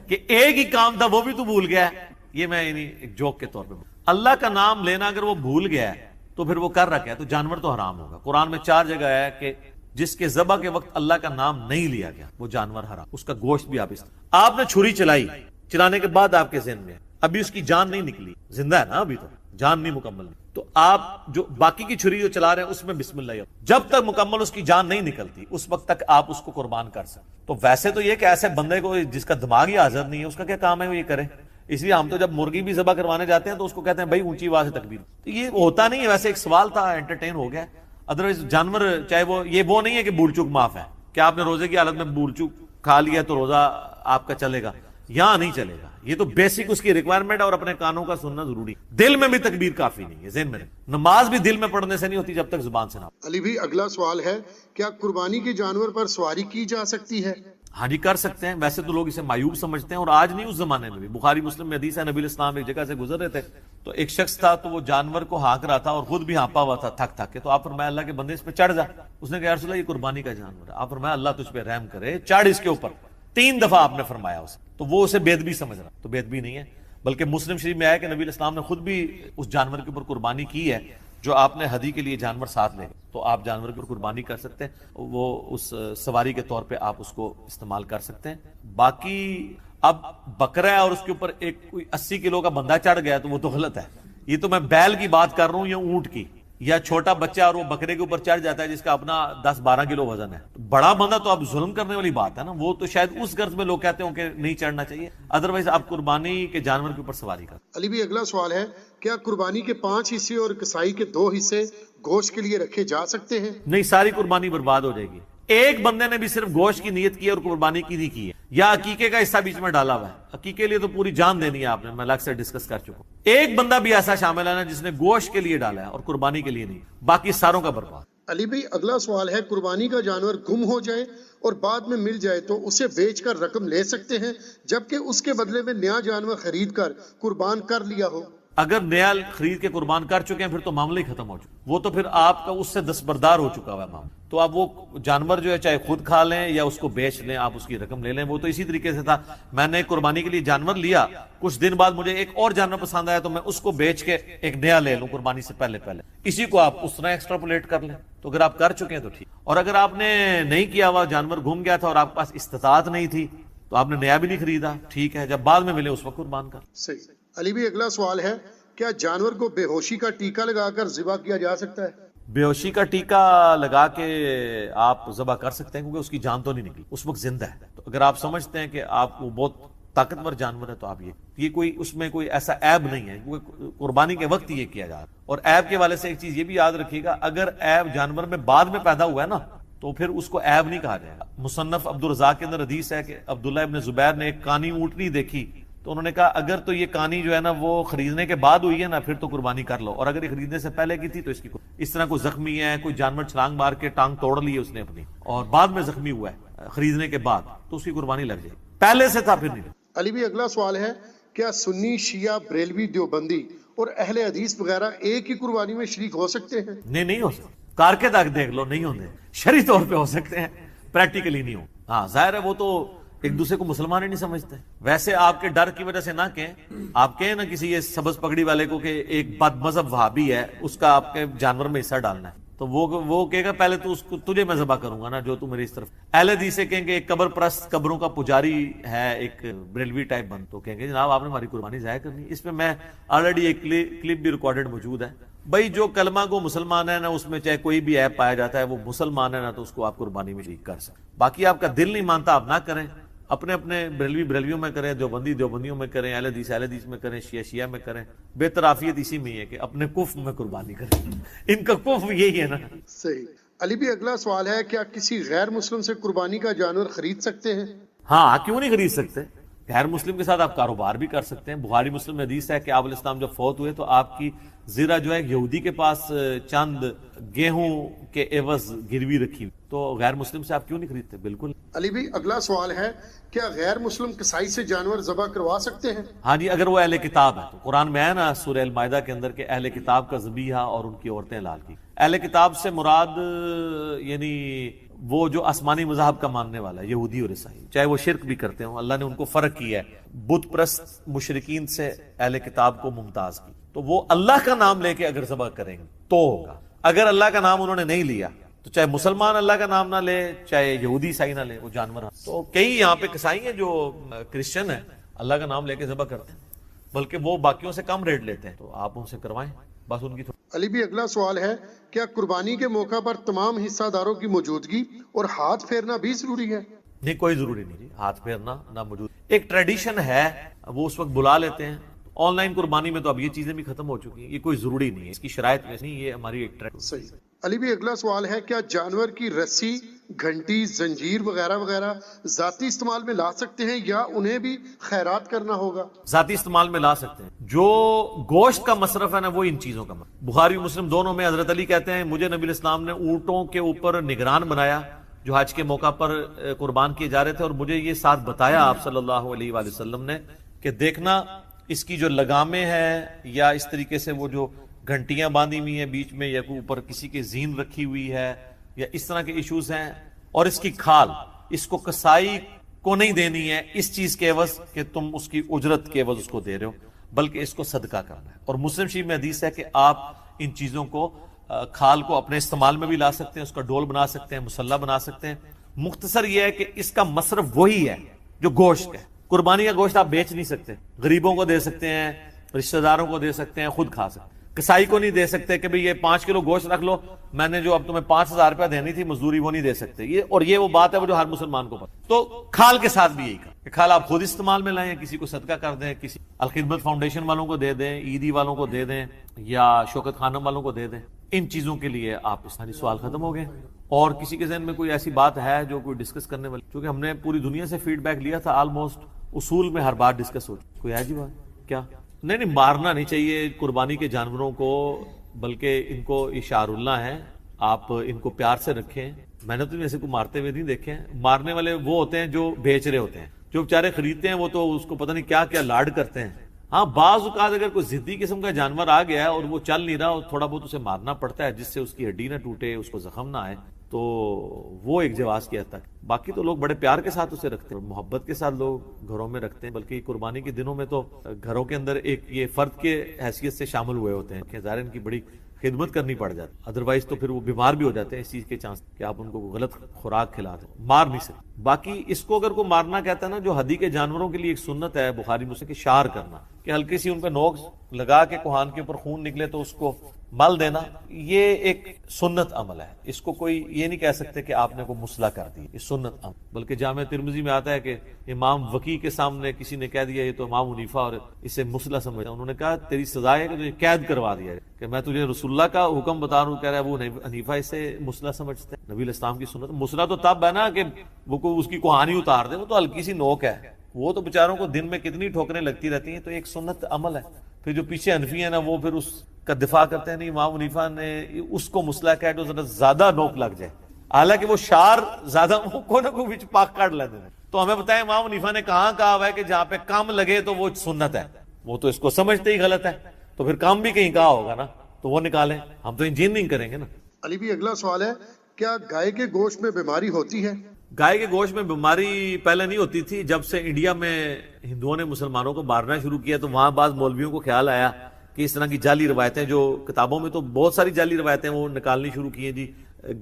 کہ ایک ہی کام تھا وہ بھی تو بھول گیا ہے. یہ میں یعنی ایک جوک کے طور پہ, اللہ کا نام لینا اگر وہ بھول گیا ہے تو پھر وہ کر رکھا ہے تو جانور تو حرام ہوگا. قرآن میں 4 جگہ ہے کہ جس کے ذبح کے وقت اللہ کا نام نہیں لیا گیا وہ جانور حرام, اس کا گوشت بھی آپ نے چھری چلائی, چلانے کے بعد آپ کے ذہن میں ابھی اس کی جان نہیں نکلی, زندہ ہے نا ابھی, تو جان نہیں مکمل نہیں, تو آپ جو باقی کی چھری جو چلا رہے ہیں اس میں بسم اللہ, جب تک مکمل اس کی جان نہیں نکلتی اس وقت تک آپ اس کو قربان کر سکتے. تو ویسے تو یہ کہ ایسے بندے کو جس کا دماغ ہی حاضر نہیں ہے اس کا کیا کام ہے وہ یہ کرے. اس لیے ہم تو جب مرغی بھی ذبح کروانے جاتے ہیں تو اس کو کہتے ہیں بھائی اونچی آواز سے تکبیر. تو یہ ہوتا نہیں ہے, ویسے ایک سوال تھا, انٹرٹین ہو گیا. ادروائز جانور چاہے وہ نہیں ہے کہ بھول چوک معاف ہے, کہ آپ نے روزے کی حالت میں بھول چوک کھا لیا تو روزہ آپ کا چلے گا, یہاں نہیں چلے گا. یہ تو بیسک اس کی ریکوائرمنٹ ہے, اور اپنے کانوں کا سننا ضروری. دل میں بھی تکبیر کافی نہیں ہے, ذہن میں نہیں. نماز بھی دل میں پڑھنے سے نہیں ہوتی جب تک زبان سے نہ. علی بھی اگلا سوال ہے, کیا قربانی کے جانور پر سواری کی جا سکتی ہے؟ ہاں جی کر سکتے ہیں. ویسے تو لوگ اسے معیوب سمجھتے ہیں، اور آج نہیں، اس زمانے میں بھی. بخاری مسلم میں حدیث ہے، نبی الاسلام ایک جگہ سے گزر رہے تھے تو ایک شخص تھا، تو وہ جانور کو ہانک رہا تھا اور خود بھی ہانپا ہوا تھا تھک تھک کے. تو آپ فرمایا اللہ کے بندے اس پہ چڑھ جا. اس نے کہا یا رسول اللہ یہ قربانی کا جانور ہے. آپ فرمایا اللہ تجھ پہ رحم کرے، چڑھ اس کے اوپر. 3 دفعہ آپ نے فرمایا اسے. تو وہ اسے بے ادبی سمجھ رہا، تو بے ادبی نہیں ہے، بلکہ مسلم شریف میں آیا کہ نبی الاسلام نے خود بھی اس جانور کے اوپر قربانی کی ہے جو آپ نے ہدی کے لیے جانور ساتھ لے. تو آپ جانور کی قربانی کر سکتے ہیں، وہ اس سواری کے طور پہ آپ اس کو استعمال کر سکتے ہیں. باقی اب بکرا ہے اور اس کے اوپر ایک کوئی 80 کلو کا بندہ چڑھ گیا تو وہ تو غلط ہے. یہ تو میں بیل کی بات کر رہا ہوں یا اونٹ کی، یا چھوٹا بچہ اور وہ بکرے کے اوپر چڑھ جاتا ہے جس کا اپنا 10-12 کلو وزن ہے. بڑا بندہ تو اب ظلم کرنے والی بات ہے نا. وہ تو شاید اس غرض میں لوگ کہتے ہوں کہ نہیں چڑھنا چاہیے، ادروائز آپ قربانی کے جانور کے اوپر سواری کر. علی بھی اگلا سوال ہے، کیا قربانی کے 5 حصے اور کسائی کے 2 حصے گوشت کے لیے رکھے جا سکتے ہیں؟ نہیں، ساری قربانی برباد ہو جائے گی. ایک بندے نے بھی صرف گوشت کی نیت کی اور قربانی کی نہیں کی ہے، یا عقیقے کا حصہ بیچ میں ڈالا ہوا ہے. عقیقے کے لیے تو پوری جان دینی ہے آپ نے، میں الگ سے ڈسکس کر چکا ہوں. ایک بندہ بھی ایسا شامل ہے نا جس نے گوشت کے لیے ڈالا ہے اور قربانی کے لیے نہیں، باقی ساروں کا برباد. علی بھائی اگلا سوال ہے، قربانی کا جانور گم ہو جائے اور بعد میں مل جائے تو اسے بیچ کر رقم لے سکتے ہیں، جبکہ اس کے بدلے میں نیا جانور خرید کر قربان کر لیا ہو؟ اگر نیا خرید کے قربان کر چکے ہیں پھر تو معاملہ ہی ختم ہو چکا. وہ تو پھر آپ کا اس سے دستبردار ہو چکا ہوا ہے معاملہ. تو آپ وہ جانور جو ہے چاہے خود کھا لیں یا اس کو بیچ لیں، آپ اس کی رقم لے لیں. وہ تو اسی طریقے سے تھا، میں نے قربانی کے لیے جانور لیا، کچھ دن بعد مجھے ایک اور جانور پسند آیا تو میں اس کو بیچ کے ایک نیا لے لوں قربانی سے پہلے. اسی کو آپ اس طرح ایکسٹراپولیٹ کر لیں. تو اگر آپ کر چکے ہیں تو ٹھیک. اور اگر آپ نے نہیں کیا ہوا، جانور گم گیا تھا اور آپ کے پاس استطاعت نہیں تھی تو آپ نے نیا بھی نہیں خریدا، ٹھیک ہے، جب بعد میں ملے اس وقت قربان کر. صحیح. علی بھی اگلا سوال ہے، کیا جانور کو بے ہوشی کا ٹیکا لگا کر ذبح کیا جا سکتا ہے؟ بے ہوشی کا ٹیکا لگا کے آپ ذبح کر سکتے ہیں، کیونکہ اس کی جان تو نہیں نکلی، اس وقت زندہ ہے. تو اگر آپ سمجھتے ہیں کہ آپ کو بہت طاقتور جانور ہے تو آپ یہ کوئی اس میں کوئی ایسا عیب نہیں ہے، کیونکہ قربانی کے وقت یہ کیا جا رہا ہے. اور عیب کے والے سے ایک چیز یہ بھی یاد رکھیے گا، اگر عیب جانور میں بعد میں پیدا ہوا ہے نا تو پھر اس کو عیب نہیں کہا جائے گا. مصنف عبدالرزاق کے اندر حدیث ہے کہ عبداللہ ابن زبیر نے ایک کانی اونٹنی دیکھی تو انہوں نے کہا اگر تو یہ کانی جو ہے نا وہ خریدنے کے بعد ہوئی ہے نا پھر تو قربانی کر لو، اور اگر یہ خریدنے سے پہلے کی تھی تو اس طرح کوئی زخمی ہے، کوئی جانور چھلانگ مار کے ٹانگ توڑ لی ہے اس نے اپنی اور بعد میں زخمی ہوا ہے خریدنے کے بعد، تو اس کی قربانی لگ جائے. پہلے سے تھا پھر نہیں. علی بھی اگلا سوال ہے، کیا سنی، شیعہ، بریلوی، دیوبندی اور اہل حدیث وغیرہ ایک ہی قربانی میں شریک ہو سکتے ہیں؟ نہیں ہو سکتے. کار کے تک دیکھ لو، نہیں ہوتے. شرعی طور پہ ہو سکتے ہیں، پریکٹیکلی نہیں ہو. ہاں ظاہر ہے وہ تو ایک دوسرے کو مسلمان ہی نہیں سمجھتے. ویسے آپ کے ڈر کی وجہ سے نہ کہیں، آپ کہیں نا کسی یہ سبز پگڑی والے کو کہ ایک بد مذہب وہابی ہے، اس کا آپ کے جانور میں حصہ ڈالنا ہے، تو وہ کہے گا پہلے تو اس کو تجھے میں ذبح کروں گا نا جو تو میری اس طرف. اہل حدیث سے کہیں گے ایک قبر پرست، قبروں کا پجاری ہے، ایک بریلوی ٹائپ بن، تو کہیں گے جناب آپ نے ہماری قربانی ضائع کرنی. اس میں آلریڈی ایک کلپ بھی ریکارڈڈ موجود ہے. بھائی جو کلمہ کو مسلمان ہے نا اس میں چاہے کوئی بھی عیب پایا جاتا ہے، وہ مسلمان ہے نا تو اس کو آپ قربانی میں شریک کر سکتے. باقی آپ کا دل نہیں مانتا آپ نہ کریں، اپنے بریلویوں میں کریں، دیوبندیوں میں کریں، اہل حدیث میں کریں، شیعہ میں کریں. بہتر عافیت اسی میں ہے کہ اپنے کفر میں قربانی کریں. ان کا کفر یہی ہے نا. صحیح. علی بھی اگلا سوال ہے، کیا کسی غیر مسلم سے قربانی کا جانور خرید سکتے ہیں؟ ہاں، کیوں نہیں خرید سکتے. غیر مسلم کے ساتھ آپ کاروبار بھی کر سکتے ہیں. بخاری مسلم میں حدیث ہے کہ آپ علیہ السلام جب فوت ہوئے تو آپ کی زیرہ جو ہے یہودی کے پاس چند گیہوں کے عوض گروی رکھی، تو غیر مسلم سے آپ کیوں نہیں خریدتے؟ بالکل. علی بھی اگلا سوال ہے، کیا غیر مسلم کسائی سے جانور ذبح کروا سکتے ہیں؟ ہاں جی، اگر وہ اہل کتاب ہے تو قرآن میں ہے نا سورہ المائدہ کے اندر کہ اہل کتاب کا ذبیحہ اور ان کی عورتیں حلال کی. اہل کتاب سے مراد یعنی وہ جو آسمانی مذہب کا ماننے والا ہے، یہودی اور عیسائی، چاہے وہ شرک بھی کرتے ہوں، اللہ نے ان کو فرق کیا ہے. بت پرست مشرکین سے اہل کتاب کو ممتاز کی. تو وہ اللہ کا نام لے کے اگر ذبح کریں گے تو ہوگا. اگر اللہ کا نام انہوں نے نہیں لیا تو چاہے مسلمان اللہ کا نام نہ لے، چاہے یہودی عیسائی نہ لے، وہ جانور. تو کئی یہاں پہ کسائی ہیں جو کرسچن ہیں، اللہ کا نام لے کے ذبح کرتے ہیں، بلکہ وہ باقیوں سے کم ریٹ لیتے ہیں، تو آپ ان سے کروائیں بس ان کی. علی بھی اگلا سوال ہے، کیا قربانی کے موقع پر تمام حصہ داروں کی موجودگی اور ہاتھ پھیرنا بھی ضروری ہے؟ نہیں، کوئی ضروری نہیں جی، ہاتھ پھیرنا نہ موجود. ایک ٹریڈیشن ہے، وہ اس وقت بلا لیتے ہیں. آن لائن قربانی میں تو اب یہ چیزیں بھی ختم ہو چکی ہیں، یہ کوئی ضروری نہیں ہے، اس کی شرائط نہیں، یہ ہماری ایک ٹریڈ. صحیح. علی بھی اگلا سوال ہے، کیا جانور کی رسی، گھنٹی، زنجیر وغیرہ وغیرہ ذاتی استعمال میں لا سکتے ہیں یا انہیں بھی خیرات کرنا ہوگا؟ ذاتی استعمال میں لا سکتے ہیں. جو گوشت کا مصرف ہے نا وہ ان چیزوں کا مصرف. بخاری مسلم دونوں میں حضرت علی کہتے ہیں مجھے نبی الاسلام نے اونٹوں کے اوپر نگران بنایا جو حج کے موقع پر قربان کیے جا رہے تھے، اور مجھے یہ ساتھ بتایا آپ صلی اللہ علیہ وآلہ وسلم نے کہ دیکھنا اس کی جو لگامیں ہیں یا اس طریقے سے وہ جو گھنٹیاں باندھی ہوئی ہیں بیچ میں، یا اوپر کسی کی زین رکھی ہوئی ہے، یا اس طرح کے ایشوز ہیں، اور اس کی کھال اس کو کسائی کو نہیں دینی ہے اس چیز کے عوض کہ تم اس کی اجرت کے عوض اس کو دے رہے ہو، بلکہ اس کو صدقہ کرنا ہے۔ اور مسلم شریف میں حدیث ہے کہ آپ ان چیزوں کو کھال کو اپنے استعمال میں بھی لا سکتے ہیں، اس کا ڈول بنا سکتے ہیں، مسلح بنا سکتے ہیں۔ مختصر یہ ہے کہ اس کا مصرف وہی ہے جو گوشت ہے۔ قربانی کا گوشت آپ بیچ نہیں سکتے، غریبوں کو دے سکتے ہیں، رشتہ داروں کو دے سکتے ہیں، خود کھا سکتے ہیں۔ کسائی کو نہیں دے سکتے کہ بھئی یہ 5 کلو گوشت رکھ لو، میں نے جو اب تمہیں 5,000 روپیہ دینی تھی مزدوری، وہ نہیں دے سکتے۔ یہ وہ بات ہے وہ جو ہر مسلمان کو پتہ۔ تو کھال کے ساتھ بھی یہی کہا کہ کھال آپ خود استعمال میں لائیں، کسی کو صدقہ کر دیں، کسی الخدمت فاؤنڈیشن والوں کو دے دیں، عیدی والوں کو دے دیں، یا شوکت خانم والوں کو دے دیں۔ ان چیزوں کے لیے آپ اس ساری سوال ختم ہو گئے۔ اور کسی کے ذہن میں کوئی ایسی بات ہے جو کوئی ڈسکس کرنے والی؟ چونکہ ہم نے پوری دنیا سے فیڈ بیک لیا تھا، آلموسٹ اصول میں ہر بار ڈسکس ہو چکی۔ کوئی ہے جی بات؟ کیا نہیں مارنا نہیں چاہیے قربانی کے جانوروں کو، بلکہ ان کو اشعار اللہ ہے، آپ ان کو پیار سے رکھیں۔ میں نے تو ایسے کو مارتے ہوئے نہیں دیکھے ہیں۔ مارنے والے وہ ہوتے ہیں جو بیچ رہے ہوتے ہیں، جو بیچارے خریدتے ہیں وہ تو اس کو پتہ نہیں کیا کیا لاڈ کرتے ہیں۔ ہاں بعض اوقات اگر کوئی ضدی قسم کا جانور آ گیا ہے اور وہ چل نہیں رہا اور تھوڑا بہت اسے مارنا پڑتا ہے جس سے اس کی ہڈی نہ ٹوٹے، اس کو زخم نہ آئے، تو وہ ایک جواز کی حد تک۔ باقی تو لوگ بڑے پیار کے ساتھ اسے رکھتے ہیں، محبت کے ساتھ لوگ گھروں میں رکھتے ہیں، بلکہ قربانی کے دنوں میں تو گھروں کے اندر ایک یہ فرد کے حیثیت سے شامل ہوئے ہوتے ہیں کہ ظاہر ان کی بڑی خدمت کرنی پڑ جاتی، ادروائز تو پھر وہ بیمار بھی ہو جاتے ہیں اس چیز کے چانس کہ آپ ان کو غلط خوراک کھلا دیں، مار نہیں سکتے۔ باقی اس کو اگر کوئی مارنا کہتا ہے نا، جو ہدی کے جانوروں کے لیے ایک سنت ہے بخاری مسلم کی، شار کرنا، کہ ہلکی سی ان پہ نوک لگا کے کوہان کے اوپر خون نکلے تو اس کو مل دینا، یہ ایک سنت عمل ہے۔ اس کو کوئی یہ نہیں کہہ سکتے کہ آپ نے کو مسلح کر دی، یہ سنت عمل۔ بلکہ جامع ترمذی میں آتا ہے کہ امام وکی کے سامنے کسی نے کہہ دیا یہ تو امام حنیفہ اور اسے مسلح سمجھا، انہوں نے کہا تیری سزا ہے کہ تجھے قید کروا دیا ہے، کہ میں تجھے رسول اللہ کا حکم بتا رہا ہوں، کہہ رہا ہے وہ حنیفہ اسے مسلح سمجھتے ہیں۔ نبی علیہ السلام کی سنت مسلح تو تب ہے نا کہ وہ کوئی اس کی کوہانی اتار دے، وہ تو ہلکی سی نوک ہے، وہ تو بیچاروں کو دن میں کتنی ٹھوکریں لگتی رہتی ہیں، تو ایک سنت عمل ہے۔ پھر جو پیچھے حنفی ہیں نا، وہ پھر اس کا دفاع کرتے ہیں، نہیں امام حنیفہ نے اس کو مسلح کہا تو ذرا زیادہ نوک لگ جائے، حالانکہ وہ شار زیادہ کو نہ کوئی پاک کاٹ لیتے ہیں۔ تو ہمیں بتائیں امام حنیفہ نے کہاں کہا ہوا ہے کہ جہاں پہ کم لگے تو وہ سنت ہے؟ وہ تو اس کو سمجھتے ہی غلط ہے، تو پھر کام بھی کہیں کہا ہوگا نا، تو وہ نکالیں، ہم تو انجینئرنگ کریں گے نا۔ علی بھی اگلا سوال ہے، کیا گائے کے گوشت میں بیماری ہوتی ہے؟ گائے کے گوشت میں بیماری پہلے نہیں ہوتی تھی، جب سے انڈیا میں ہندوؤں نے مسلمانوں کو مارنا شروع کیا تو وہاں بعض مولویوں کو خیال آیا کہ اس طرح کی جعلی روایتیں، جو کتابوں میں تو بہت ساری جعلی روایتیں وہ نکالنی شروع کی ہیں، جی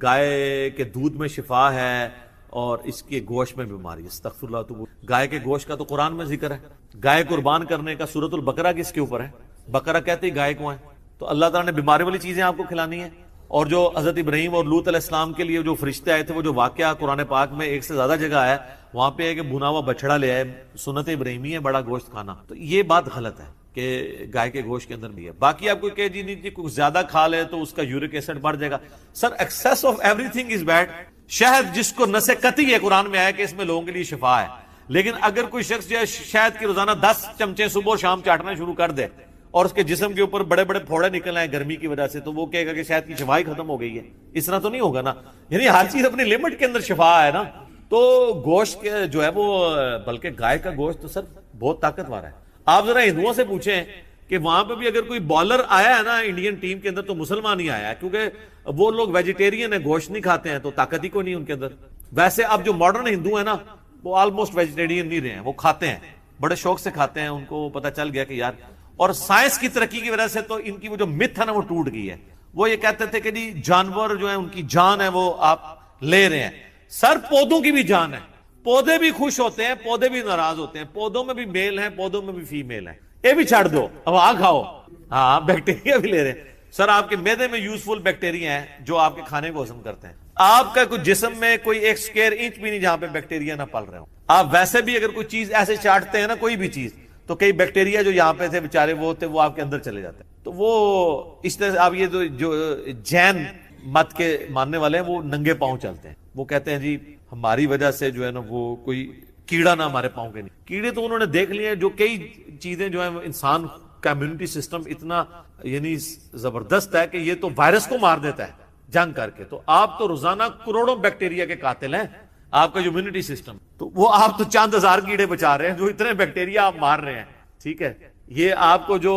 گائے کے دودھ میں شفا ہے اور اس کے گوشت میں بیماری ہے۔ استغفر اللہ۔ تو گائے کے گوشت کا تو قرآن میں ذکر ہے، گائے قربان کرنے کا سورۃ البقرہ کس کے اوپر ہے؟ بقرہ کہتے ہی گائے کو ہے، تو اللہ تعالیٰ نے بیماری والی چیزیں آپ کو کھلانی ہیں۔ اور جو حضرت ابراہیم اور لوط علیہ السلام کے لیے جو فرشتے آئے تھے، وہ جو واقعہ قرآن پاک میں ایک سے زیادہ جگہ ہے، وہاں پہ ہے کہ بھنا ہوا بچڑا لے آئے، سنت ابراہیمی ہے بڑا گوشت کھانا، تو یہ بات غلط ہے کہ گائے کے گوشت کے اندر بھی ہے۔ باقی آپ کو کہ جی نہیں کچھ زیادہ کھا لے تو اس کا یورک ایسڈ بڑھ جائے گا، sir excess of everything is bad. شہد جس کو نس قطعی ہے قرآن میں آیا کہ اس میں لوگوں کے لیے شفا ہے، لیکن اگر کوئی شخص جو ہے شہد کی روزانہ 10 چمچے صبح اور شام چاٹنا شروع کر دے اور اس کے جسم کے اوپر بڑے بڑے پھوڑے نکل آئے گرمی کی وجہ سے، تو وہ کہے گا کہ شہد کی شفا ہی ختم ہو گئی ہے۔ اس طرح تو نہیں ہوگا نا، یعنی ہر چیز اپنی لمٹ کے اندر شفا ہے نا۔ تو گوشت جو ہے وہ، بلکہ گائے کا گوشت تو سر بہت طاقتور ہے۔ آپ ذرا ہندوؤں سے پوچھیں کہ وہاں پہ بھی اگر کوئی بالر آیا ہے نا انڈین ٹیم کے اندر تو مسلمان ہی آیا ہے، کیونکہ وہ لوگ ویجیٹیرین ہیں، گوشت نہیں کھاتے ہیں، تو طاقت ہی کوئی نہیں ان کے اندر۔ ویسے اب جو ماڈرن ہندو ہیں نا، وہ آلموسٹ ویجیٹیرین نہیں رہے ہیں، وہ کھاتے ہیں، بڑے شوق سے کھاتے ہیں، ان کو پتہ چل گیا کہ یار، اور سائنس کی ترقی کی وجہ سے تو ان کی وہ جو متھ ہے نا وہ ٹوٹ گئی ہے۔ وہ یہ کہتے تھے کہ جی جانور جو ہیں ان کی جان ہے وہ آپ لے رہے ہیں، سر پودوں کی بھی جان ہے، پودے بھی خوش ہوتے ہیں، پودے بھی ناراض ہوتے ہیں، پودوں میں بھی میل ہیں، پودوں میں بھی فیمیل ہیں، یہ بھی چھڑ دو، اب آ کھاؤ، ہاں بیکٹیریا بھی لے رہے ہیں۔ سر آپ کے معدے میں یوزفل بیکٹیریا ہیں جو آپ کے کھانے کو ہضم کرتے ہیں، آپ کا کوئی جسم میں کوئی 1 اسکوائر انچ بھی نہیں جہاں پہ بیکٹیریا نہ پل رہے ہوں۔ آپ ویسے بھی اگر کوئی چیز ایسے چاٹتے ہیں نا، کوئی بھی چیز، تو کئی بیکٹیریا جو یہاں پہ تھے بیچارے وہ آپ کے اندر چلے جاتے ہیں۔ تو وہ اس طرح سے آپ یہ جو جین مت کے ماننے والے ہیں وہ ننگے پاؤں چلتے ہیں، وہ کہتے ہیں جی ہماری وجہ سے جو ہے نا وہ کوئی کیڑا نہ ہمارے پاؤں کے نہیں۔ کیڑے تو انہوں نے دیکھ لیے، جو کئی چیزیں جو ہیں انسان کا امیونٹی سسٹم اتنا یعنی زبردست ہے کہ یہ تو وائرس کو مار دیتا ہے، جنگ کر کے. تو آپ تو روزانہ کروڑوں بیکٹیریا کے قاتل ہیں. آپ کا جو امیونٹی سسٹم تو وہ آپ تو چند ہزار کیڑے بچا رہے ہیں جو اتنے بیکٹیریا آپ مار رہے ہیں. ٹھیک ہے, یہ آپ کو جو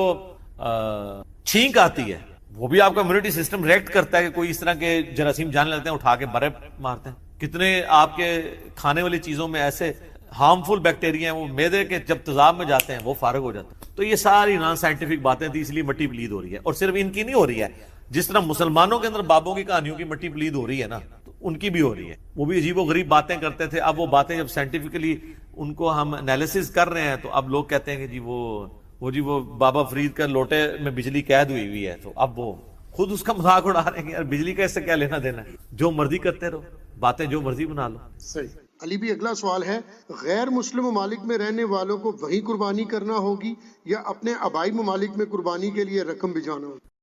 چھینک آتی ہے وہ بھی آپ کا امیونٹی سسٹم ریئیکٹ کرتا ہے کہ کوئی اس طرح کے جراثیم جان لیتے ہیں, اٹھا کے برے مارتے ہیں. کتنے آپ کے کھانے والی چیزوں میں ایسے ہارمفل بیکٹیریا ہیں وہ معدے کے جب تیزاب میں جاتے ہیں وہ فارغ ہو جاتے ہیں. تو یہ ساری نان سائنٹیفک باتیں تھی, اس لیے مٹی پلید ہو رہی ہے. اور صرف ان کی نہیں ہو رہی ہے, جس طرح مسلمانوں کے اندر بابوں کی کہانیوں کی مٹی پلید ہو رہی ہے نا, تو ان کی بھی ہو رہی ہے. وہ بھی عجیب و غریب باتیں کرتے تھے. اب وہ باتیں جب سائنٹیفکلی ان کو ہم انالیسس کر رہے ہیں تو اب لوگ کہتے ہیں کہ جی وہ بابا فرید کا لوٹے میں بجلی قید ہوئی ہے. تو اب وہ خود اس کا مذاق اڑا رہے ہیں کہ یار بجلی کا اس سے کیا لینا دینا ہے, جو مرضی کرتے رہو, باتیں جو مرضی بنا لو. صحیح. علی بھی اگلا سوال ہے, غیر مسلم ممالک میں رہنے والوں کو وہیں قربانی کرنا ہوگی یا اپنے آبائی ممالک میں قربانی کے لیے رقم بھجوانا ہوگی؟